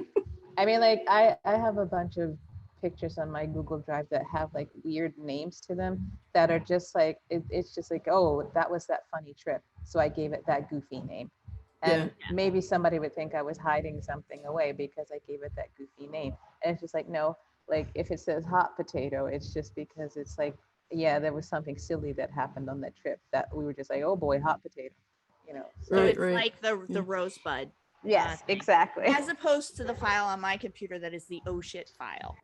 I mean, like I have a bunch of pictures on my Google Drive that have like weird names to them that are just like, it's just like, oh, that was that funny trip, so I gave it that goofy name. And maybe somebody would think I was hiding something away because I gave it that goofy name. And it's just like, no, like if it says hot potato, it's just because it's like, yeah, there was something silly that happened on that trip that we were just like, oh boy, hot potato, you know. So it's like the rosebud. Yes, exactly. As opposed to the file on my computer that is the oh shit file.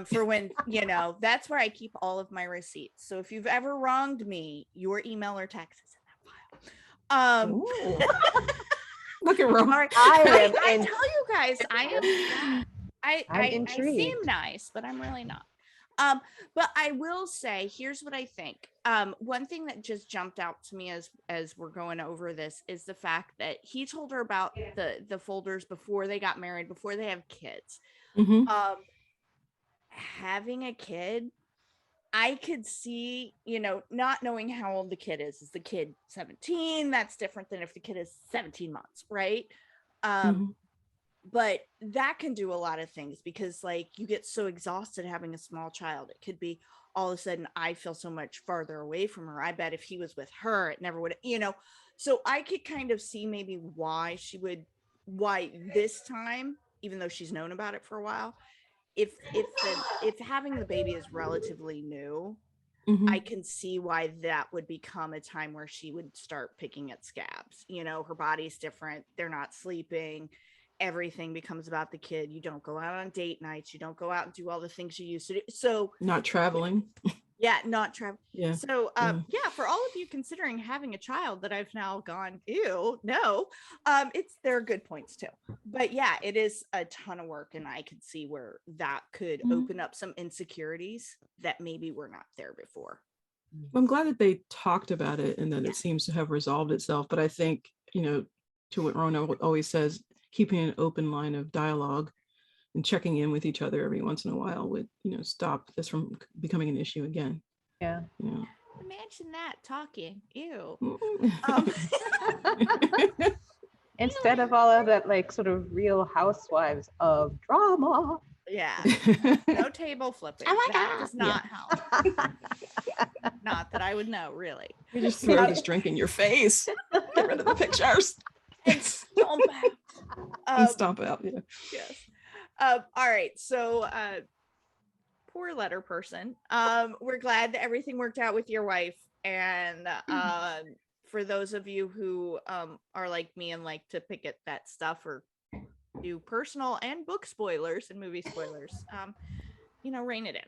For when, you know, that's where I keep all of my receipts. So if you've ever wronged me, your email or text is in that file. Look at Roan. I tell you guys, I seem nice, but I'm really not. But I will say, here's what I think. One thing that just jumped out to me as we're going over this is the fact that he told her about the folders before they got married, before they have kids. Having a kid, I could see, you know, not knowing how old the kid is the kid 17? That's different than if the kid is 17 months, right? But that can do a lot of things, because like you get so exhausted having a small child. It could be all of a sudden I feel so much farther away from her. I bet if he was with her, it never would, you know. So I could kind of see maybe why this time, even though she's known about it for a while, if having the baby is relatively new, I can see why that would become a time where she would start picking at scabs. You know, her body's different. They're not sleeping. Everything becomes about the kid. You don't go out on date nights. You don't go out and do all the things you used to do. So not traveling. Not traveling. Yeah. So for all of you considering having a child that I've now gone, ew, no, there are good points too. But yeah, it is a ton of work, and I could see where that could open up some insecurities that maybe were not there before. I'm glad that they talked about it and that it seems to have resolved itself. But I think, you know, to what Roan always says, keeping an open line of dialogue and checking in with each other every once in a while would, you know, stop this from becoming an issue again. Yeah. Imagine that talking. Ew. Instead of all of that, like sort of Real Housewives of drama. Yeah. No table flipping. Oh my God. Does not help. Not that I would know, really. You just throw this drink in your face. Get rid of the pictures. And stomp out. Yeah. Yes. All right. So poor letter person. We're glad that everything worked out with your wife. And for those of you who are like me and like to pick at that stuff or do personal and book spoilers and movie spoilers, you know, rein it in.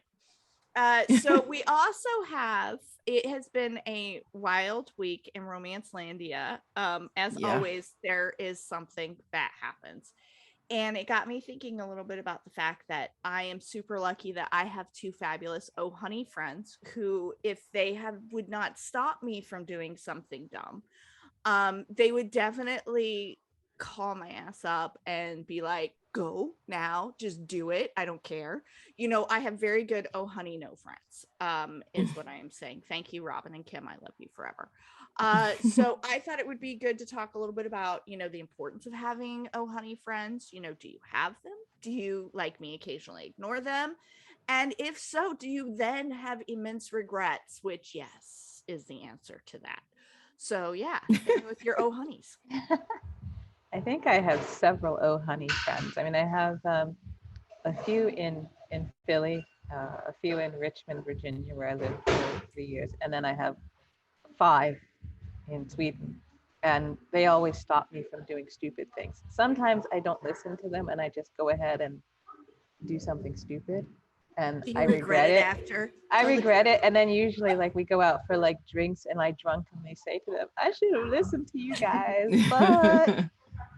So we also have, it has been a wild week in Romancelandia. As always, there is something that happens. And it got me thinking a little bit about the fact that I am super lucky that I have two fabulous oh honey friends who, if they would not stop me from doing something dumb, they would definitely call my ass up and be like, go now, just do it. I don't care. You know, I have very good oh honey no friends, is what I am saying. Thank you, Robin and Kim. I love you forever. So I thought it would be good to talk a little bit about, you know, the importance of having oh honey friends. You know, do you have them? Do you, like me, occasionally ignore them? And if so, do you then have immense regrets? Which, yes, is the answer to that. So yeah, with your oh honeys. I think I have several oh honey friends. I mean, I have a few in Philly, a few in Richmond, Virginia, where I lived for 3 years, and then I have 5 in Sweden, and they always stop me from doing stupid things. Sometimes I don't listen to them and I just go ahead and do something stupid, and I regret it after. I regret it, and then usually like we go out for like drinks and I drunkenly say to them, I should have listened to you guys,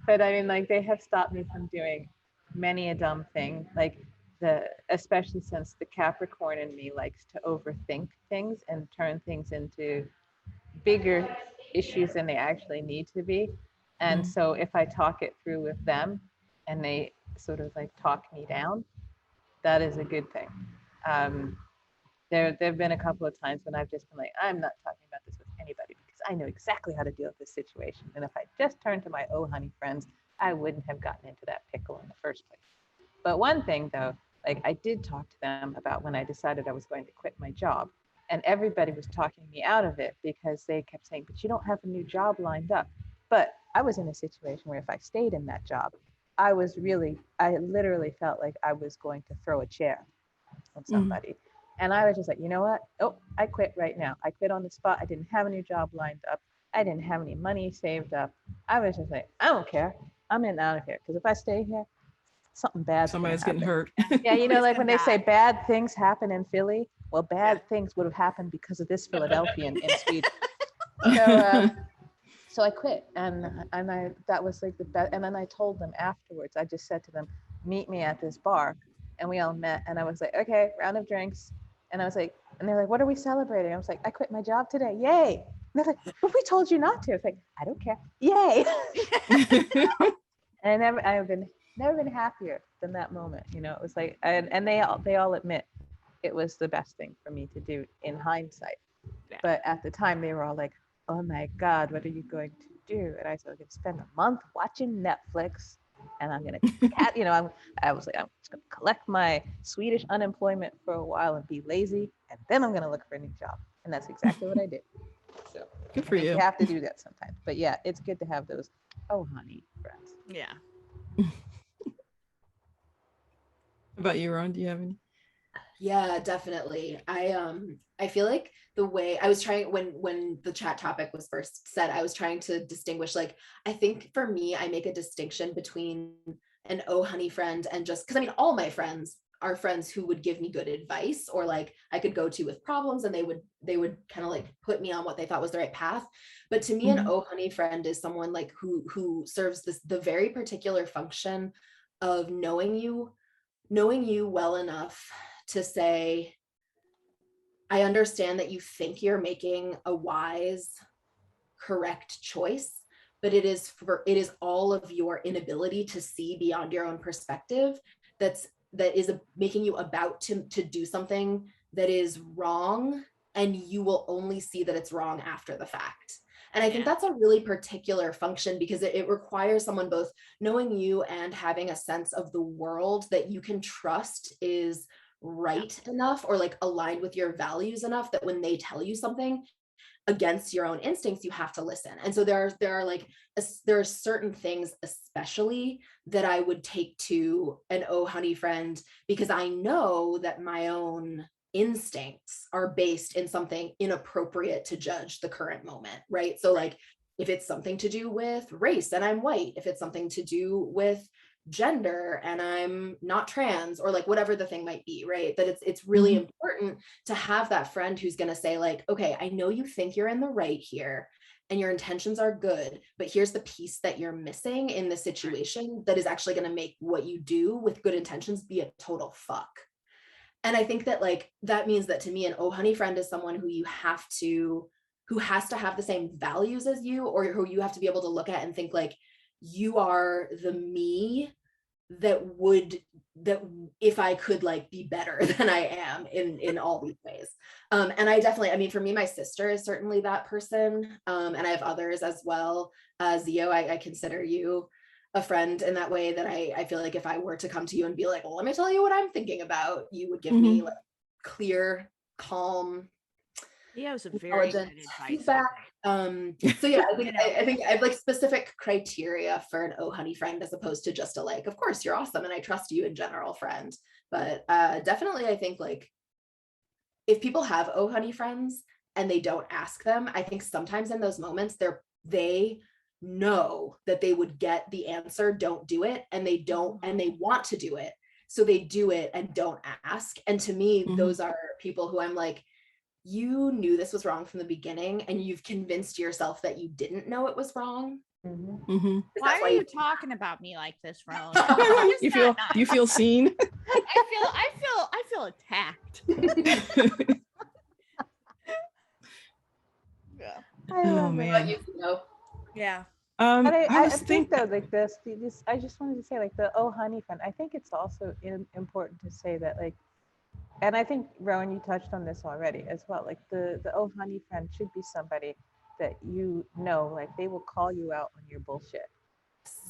but I mean, like, they have stopped me from doing many a dumb thing. Like especially since the Capricorn in me likes to overthink things and turn things into bigger issues than they actually need to be. And so if I talk it through with them and they sort of like talk me down, that is a good thing. There have been a couple of times when I've just been like, I'm not talking about this with anybody because I know exactly how to deal with this situation. And if I just turned to my oh honey friends, I wouldn't have gotten into that pickle in the first place. But one thing though, like I did talk to them about when I decided I was going to quit my job, and everybody was talking me out of it because they kept saying, but you don't have a new job lined up. But I was in a situation where if I stayed in that job, I literally felt like I was going to throw a chair on somebody. And I was just like, you know what? Oh, I quit right now. I quit on the spot. I didn't have a new job lined up. I didn't have any money saved up. I was just like, I don't care. I'm in out of here. Because if I stay here, something bad. Somebody's getting hurt. Yeah, you know, like when they say bad things happen in Philly, well, bad things would have happened because of this Philadelphian in Sweden. So I quit, and that was like the best. And then I told them afterwards. I just said to them, meet me at this bar, and we all met. And I was like, okay, round of drinks. And I was like, and they're like, what are we celebrating? I was like, I quit my job today. Yay. And they're like, but we told you not to. It's like, I don't care. Yay. And I've never been happier than that moment. You know, it was like, and they all admit it was the best thing for me to do in hindsight. Yeah. But at the time they were all like, oh my God, what are you going to do? And I said, I'm going to spend a month watching Netflix, and I'm going to, you know, I was like, I'm just going to collect my Swedish unemployment for a while and be lazy, and then I'm going to look for a new job. And that's exactly what I did. So good for you. You have to do that sometimes. But yeah, it's good to have those, oh honey, friends. Yeah. How about you, Roan? Do you have any? Yeah, definitely. I feel like the way I was trying when the chat topic was first said, I was trying to distinguish, like, I think for me, I make a distinction between an oh honey friend and just, because I mean, all my friends are friends who would give me good advice, or like I could go to with problems and they would kind of like put me on what they thought was the right path. But to me, an oh honey friend is someone like who serves the very particular function of knowing you well enough to say, I understand that you think you're making a wise, correct choice, but it is all of your inability to see beyond your own perspective that is making you about to do something that is wrong, and you will only see that it's wrong after the fact. And I think that's a really particular function, because it requires someone both knowing you and having a sense of the world that you can trust is right enough, or like aligned with your values enough, that when they tell you something against your own instincts, you have to listen. And so there are certain things especially that I would take to an oh honey friend, because I know that my own instincts are based in something inappropriate to judge the current moment, right? So like if it's something to do with race and I'm white, if it's something to do with gender and I'm not trans, or like whatever the thing might be, right? That it's really important to have that friend who's going to say like, okay, I know you think you're in the right here and your intentions are good, but here's the piece that you're missing in the situation that is actually going to make what you do with good intentions be a total fuck. And I think that like, that means that to me, an oh honey friend is someone who has to have the same values as you, or who you have to be able to look at and think like, you are the me that if I could like be better than I am in all these ways. And I definitely, I mean, for me, my sister is certainly that person. And I have others as well. Zio, I consider you a friend in that way, that I feel like if I were to come to you and be like, well, let me tell you what I'm thinking about, you would give me like clear, calm, yeah, it was a very good advice. Feedback. So yeah, I think I have like specific criteria for an oh honey friend, as opposed to just a like, of course you're awesome and I trust you in general friend. But definitely I think like, if people have oh honey friends and they don't ask them, I think sometimes in those moments they know that they would get the answer, don't do it, and they don't, and they want to do it, so they do it and don't ask. And to me, those are people who I'm like, you knew this was wrong from the beginning and you've convinced yourself that you didn't know it was wrong. Why are you talking about me like this, Roan? You feel seen? I feel attacked. Yeah. Oh man. Yeah. But I think though, like this, I just wanted to say, like, the oh honey friend. I think it's also important to say that, like, and I think Rowan, you touched on this already as well. Like the oh honey friend should be somebody that you know, like they will call you out on your bullshit,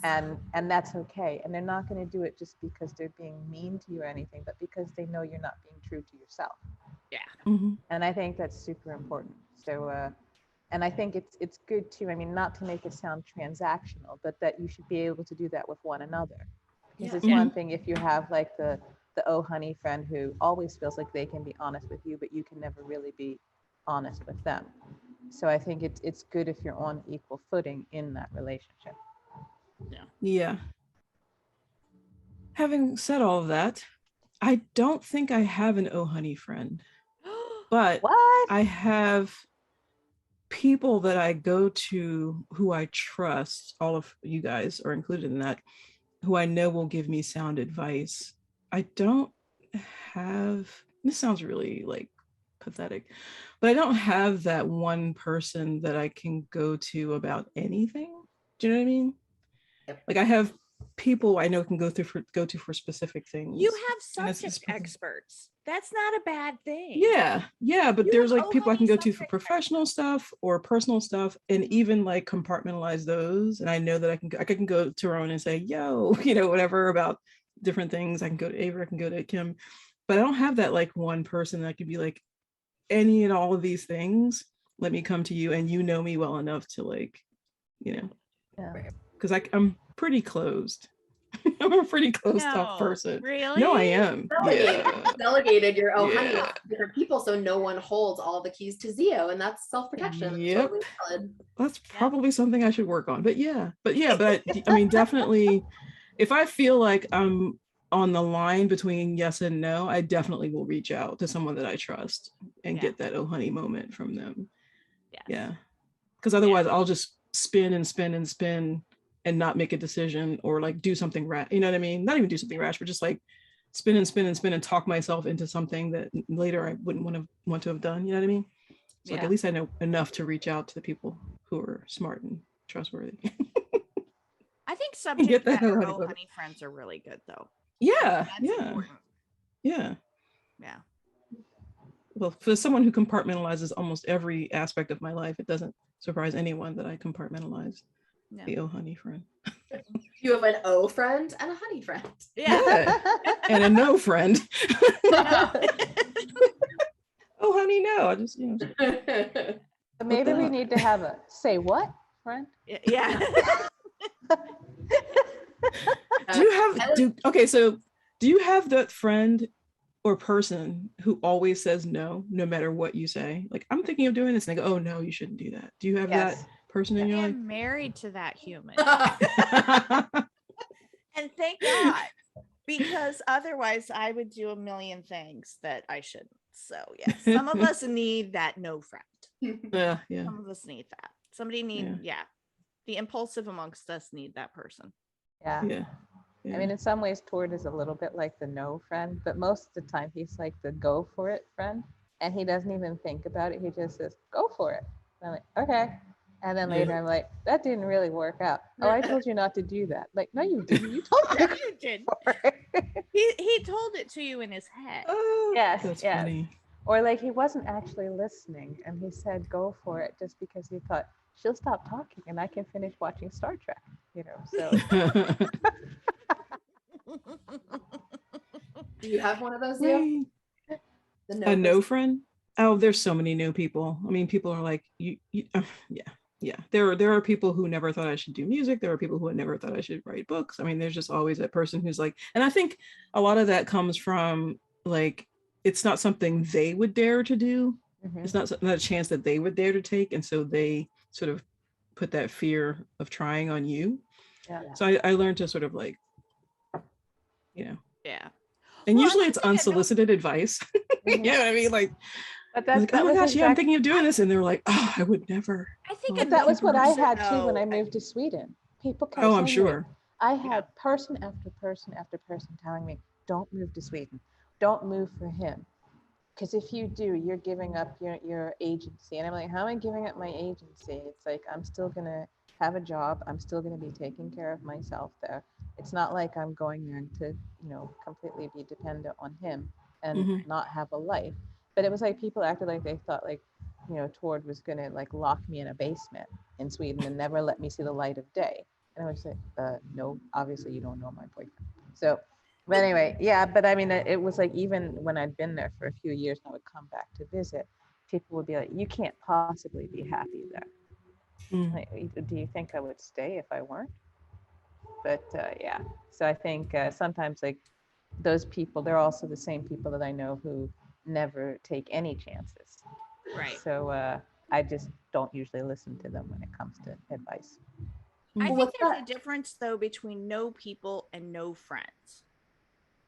and that's okay. And they're not going to do it just because they're being mean to you or anything, but because they know you're not being true to yourself. Yeah. And I think that's super important. So. And I think it's good too. I mean, not to make it sound transactional, but that you should be able to do that with one another. Because it's one thing if you have like the oh honey friend who always feels like they can be honest with you, but you can never really be honest with them. So I think it's good if you're on equal footing in that relationship. Yeah. Having said all of that, I don't think I have an oh honey friend, but What? I have people that I go to who I trust. All of you guys are included in that, who I know will give me sound advice. I don't have, this sounds really like pathetic, but I don't have that one person that I can go to about anything. Do you know what I mean? Like I have people I know can go to for specific things. You have subject experts. That's not a bad thing. Yeah, but there's like people I can go to for professional stuff or personal stuff, and even like compartmentalize those. And I know that I can go to Roan and say, yo, whatever about different things. I can go to Avery, I can go to Kim, but I don't have that like one person that could be like, any and all of these things, let me come to you and you know me well enough to like, because I'm pretty closed. I'm a pretty closed off person. Really? No, I am. Delegated your honey to different people, so no one holds all the keys to Zio, and that's self-protection. Yep. Totally that's probably something I should work on. But I mean, definitely, if I feel like I'm on the line between yes and no, I definitely will reach out to someone that I trust and get that oh honey moment from them. Yeah. Because otherwise I'll just spin and not make a decision or like do something rash. You know what I mean? Not even do something rash, but just like spin and talk myself into something that later I wouldn't want to have done. You know what I mean? So like at least I know enough to reach out to the people who are smart and trustworthy. I think subject matter oh honey friends are really good though. Yeah. Well, for someone who compartmentalizes almost every aspect of my life, it doesn't surprise anyone that I compartmentalize the oh honey friend. You have an O friend and a honey friend. Yeah. And a no friend. Oh honey, no. I just, Maybe we need to have a say what friend? Yeah. Do you have that friend or person who always says no matter what you say? Like, I'm thinking of doing this, and they go, oh no, you shouldn't do that. Do you have that person in your life? I'm married to that human. And thank God, because otherwise I would do a million things that I shouldn't. So yes, some of us need that no friend. Yeah. Some of us need that. Somebody need, the impulsive amongst us need that person. Yeah. I mean, in some ways, Tord is a little bit like the no friend, but most of the time he's like the go for it friend. And he doesn't even think about it. He just says, go for it. And I'm like, okay. And then later I'm like, that didn't really work out. Oh, I told you not to do that. Like, no, you didn't. You told me. You did. He told it to you in his head. Oh, yes. That's funny. Or like he wasn't actually listening and he said, go for it just because he thought she'll stop talking and I can finish watching Star Trek, so. Do you have one of those, Leo? A no friend? Oh, there's so many no people. I mean, people are like, yeah. There are people who never thought I should do music. There are people who never thought I should write books. I mean, there's just always that person who's like, and I think a lot of that comes from like, it's not something they would dare to do. Mm-hmm. It's not a chance that they would dare to take. And so they sort of put that fear of trying on you. Yeah. So I learned to sort of like, Yeah. And usually it's unsolicited advice. You know what I mean? Like, But I was like, oh my gosh, yeah, I'm thinking of doing this. And they were like, oh, I would never. I think But that was what I had too when I moved to Sweden. People kept saying, I'm sure. I had person after person after person telling me, don't move to Sweden. Don't move for him. Because if you do, you're giving up your agency. And I'm like, how am I giving up my agency? It's like, I'm still going to have a job. I'm still going to be taking care of myself there. It's not like I'm going there to, completely be dependent on him and not have a life. But it was like people acted like they thought like, Tord was going to like lock me in a basement in Sweden and never let me see the light of day. And I was like, no, obviously you don't know my boyfriend. So, but anyway, yeah, but I mean, it was like, even when I'd been there for a few years and I would come back to visit, people would be like, you can't possibly be happy there. Like, do you think I would stay if I weren't? But yeah, so I think sometimes like those people, they're also the same people that I know who never take any chances. Right. So I just don't usually listen to them when it comes to advice. I think there's a difference though between no people and no friends.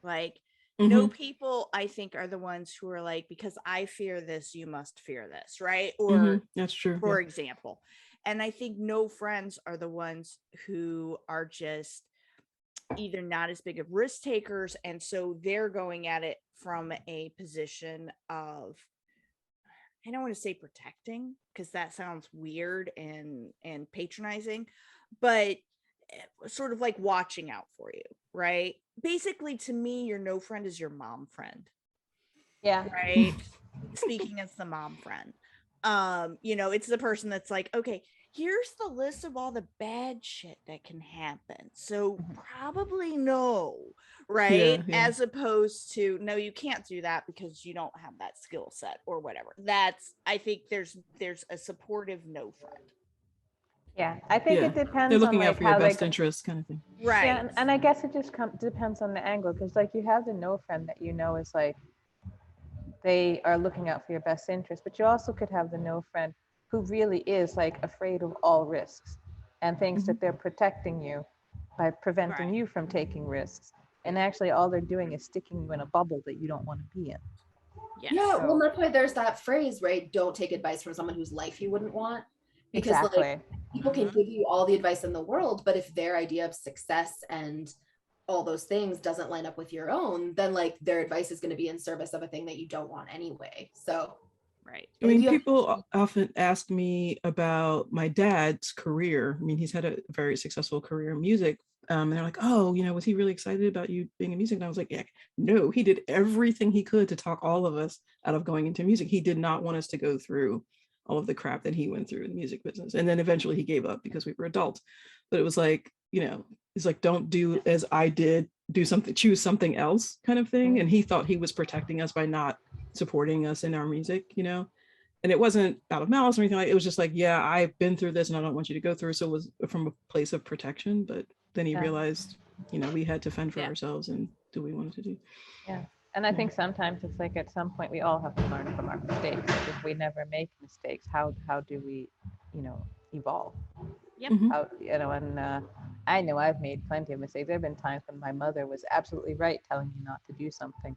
Like no people, I think, are the ones who are like, because I fear this, you must fear this, right? Or that's true. For example. And I think no friends are the ones who are just either not as big of risk takers, and so they're going at it from a position of, I don't want to say protecting because that sounds weird and patronizing, but sort of like watching out for you, right? Basically, to me, your no friend is your mom friend. Yeah. Right. Speaking as the mom friend, it's the person that's like, okay, here's the list of all the bad shit that can happen. So probably no, right? Yeah. As opposed to, no, you can't do that because you don't have that skill set or whatever. I think there's a supportive no friend. Yeah, I think it depends. They're looking on, like, out for your best interest, kind of thing. Right. Yeah, and I guess it just depends on the angle, because like you have the no friend that is like, they are looking out for your best interest, but you also could have the no friend who really is like afraid of all risks and thinks that they're protecting you by preventing you from taking risks. And actually all they're doing is sticking you in a bubble that you don't want to be in. Yes. Yeah, well, that's why there's that phrase, right? Don't take advice from someone whose life you wouldn't want. Because like people can give you all the advice in the world, but if their idea of success and all those things doesn't line up with your own, then like their advice is going to be in service of a thing that you don't want anyway. So right. I mean, people often ask me about my dad's career. I mean, he's had a very successful career in music. And they're like, oh, was he really excited about you being in music? And I was like, yeah, no, he did everything he could to talk all of us out of going into music. He did not want us to go through all of the crap that he went through in the music business. And then eventually he gave up because we were adults. But it was like, it's like, don't do as I did, choose something else kind of thing. And he thought he was protecting us by not supporting us in our music, and it wasn't out of malice or anything like it was just like, yeah, I've been through this and I don't want you to go through. So it was from a place of protection. But then he realized, we had to fend for ourselves and do what we wanted to do. Yeah. And I think sometimes it's like at some point we all have to learn from our mistakes. Like if we never make mistakes, how do we, evolve? Yep. How, and I know I've made plenty of mistakes. There have been times when my mother was absolutely right telling me not to do something,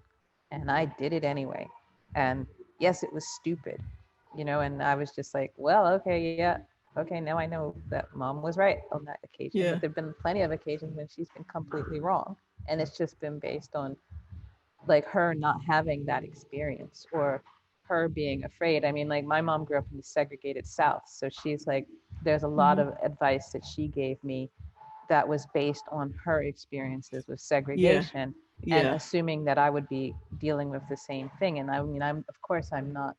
and I did it anyway. And yes, it was stupid, and I was just like, well, okay, yeah, okay, now I know that mom was right on that occasion. Yeah. But there've been plenty of occasions when she's been completely wrong, and it's just been based on like her not having that experience or her being afraid. I mean, like my mom grew up in the segregated South, so she's like, there's a lot of advice that she gave me that was based on her experiences with segregation and assuming that I would be dealing with the same thing. And I mean, I'm not,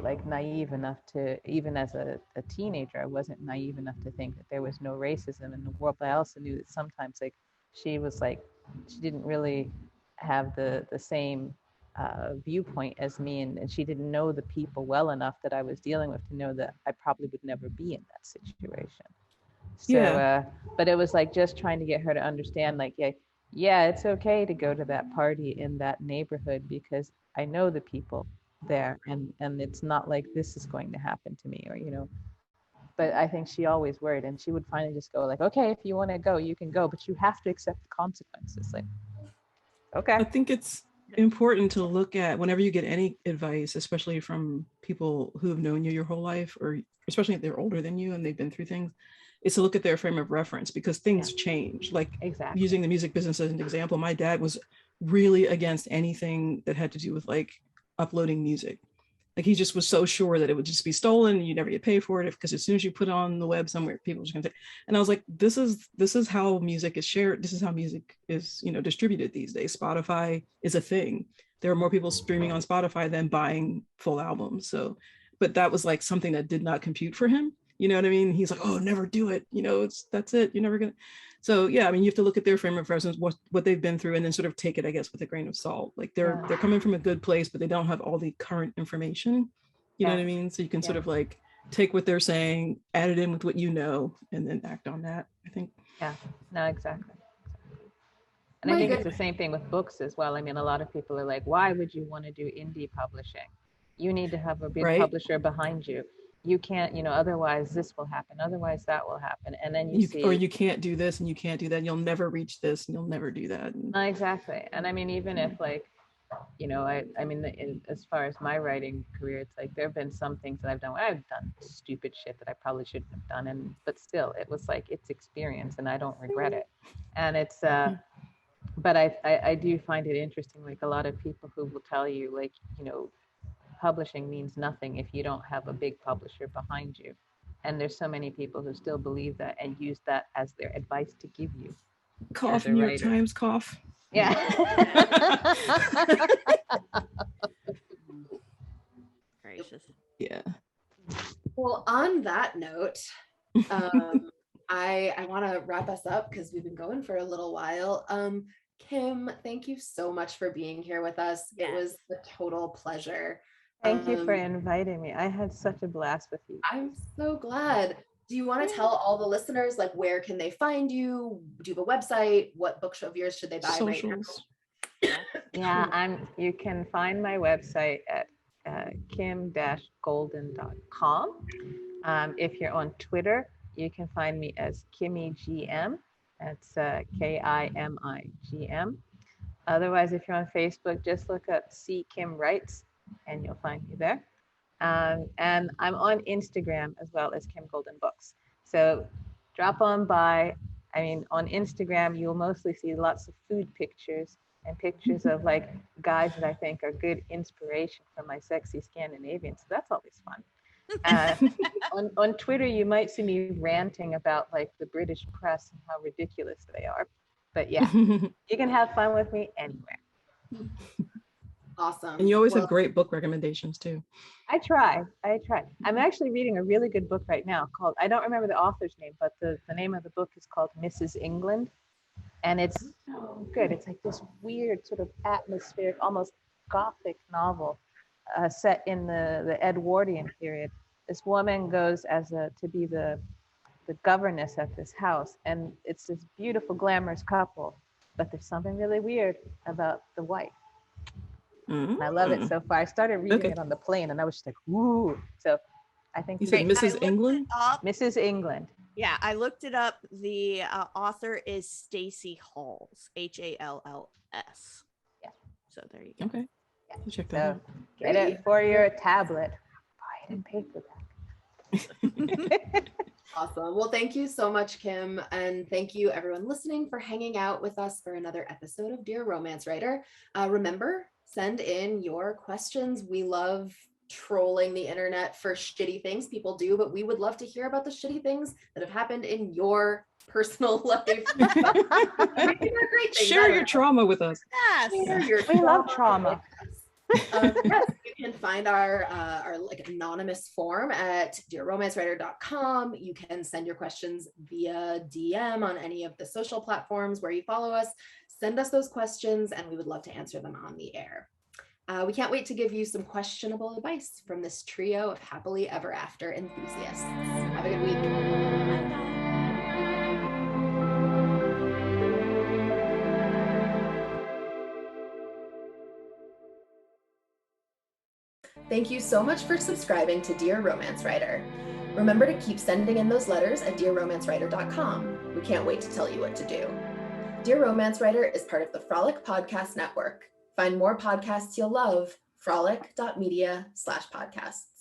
like naive enough to, even as a teenager, I wasn't naive enough to think that there was no racism in the world. But I also knew that sometimes like she was like, she didn't really have the same viewpoint as me, and she didn't know the people well enough that I was dealing with to know that I probably would never be in that situation. So but it was like just trying to get her to understand, like, yeah, it's okay to go to that party in that neighborhood because I know the people there, and it's not like this is going to happen to me, or but I think she always worried, and she would finally just go like, okay, if you want to go, you can go, but you have to accept the consequences. Like, okay. I think it's important to look at whenever you get any advice, especially from people who have known you your whole life, or especially if they're older than you and they've been through things, is to look at their frame of reference, because things change. Like using the music business as an example, my dad was really against anything that had to do with like uploading music. Like he just was so sure that it would just be stolen and you never get paid for it, because as soon as you put it on the web somewhere, people are just gonna take. And I was like, this is how music is shared. This is how music is, distributed these days. Spotify is a thing. There are more people streaming on Spotify than buying full albums. So, but that was like something that did not compute for him. You know what I mean? He's like, oh, never do it. That's it. You're never gonna. So yeah, I mean, you have to look at their frame of reference, what they've been through, and then sort of take it, I guess, with a grain of salt. Like they're coming from a good place, but they don't have all the current information. You know what I mean? So you can sort of like take what they're saying, add it in with what you know, and then act on that, I think. Yeah, no, exactly. And I think it's the same thing with books as well. I mean, a lot of people are like, why would you want to do indie publishing? You need to have a big publisher behind you. You can't, otherwise this will happen, otherwise that will happen. And then you see, or you can't do this and you can't do that. You'll never reach this and you'll never do that. Exactly. And I mean, even if like, I mean, as far as my writing career, it's like, there've been some things that I've done stupid shit that I probably shouldn't have done. But still, it was like, it's experience and I don't regret it. And it's, but I do find it interesting. Like a lot of people who will tell you like, publishing means nothing if you don't have a big publisher behind you. And there's so many people who still believe that and use that as their advice to give you. Cough, New York Times, cough. Yeah. Gracious. Yeah. Well, on that note, I want to wrap us up because we've been going for a little while. Kim, thank you so much for being here with us. It was a total pleasure. Thank you for inviting me. I had such a blast with you. I'm so glad. Do you want to tell all the listeners, like, where can they find you? Do you have a website? What books of yours should they buy Socials. right now? Yeah, you can find my website at kim-golden.com. If you're on Twitter, you can find me as KimmyGM. That's KIMIGM. Otherwise, if you're on Facebook, just look up C Kim Writes and you'll find me there. And I'm on Instagram as well as Kim Golden Books. So drop on by. I mean, on Instagram, you'll mostly see lots of food pictures and pictures of like guys that I think are good inspiration for my sexy Scandinavian. So that's always fun. On Twitter, you might see me ranting about like the British press and how ridiculous they are. But yeah, you can have fun with me anywhere. Awesome. And you always have great book recommendations too. I try. I'm actually reading a really good book right now called, I don't remember the author's name, but the name of the book is called Mrs. England. And it's so good. It's like this weird sort of atmospheric, almost gothic novel set in the Edwardian period. This woman goes to be the governess at this house. And it's this beautiful, glamorous couple. But there's something really weird about the wife. And I love it so far. I started reading it on the plane and I was just like, ooh. So I think you said Mrs. England? Mrs. England. Yeah, I looked it up. The author is Stacey Halls, Halls. Yeah. So there you go. Okay. Yeah. Check that out. Get it for your tablet. Buy it and pay for that. Awesome. Well, thank you so much, Kim. And thank you everyone listening for hanging out with us for another episode of Dear Romance Writer. Remember, send in your questions. We love trolling the internet for shitty things people do, but we would love to hear about the shitty things that have happened in your personal life. Share your trauma with us. Yes. We love trauma. Yes, you can find our like anonymous form at dearromancewriter.com. You can send your questions via DM on any of the social platforms where you follow us. Send us those questions and we would love to answer them on the air. We can't wait to give you some questionable advice from this trio of happily ever after enthusiasts. Have a good week. Thank you so much for subscribing to Dear Romance Writer. Remember to keep sending in those letters at dearromancewriter.com. We can't wait to tell you what to do. Dear Romance Writer is part of the Frolic Podcast Network. Find more podcasts you'll love, frolic.media/podcasts.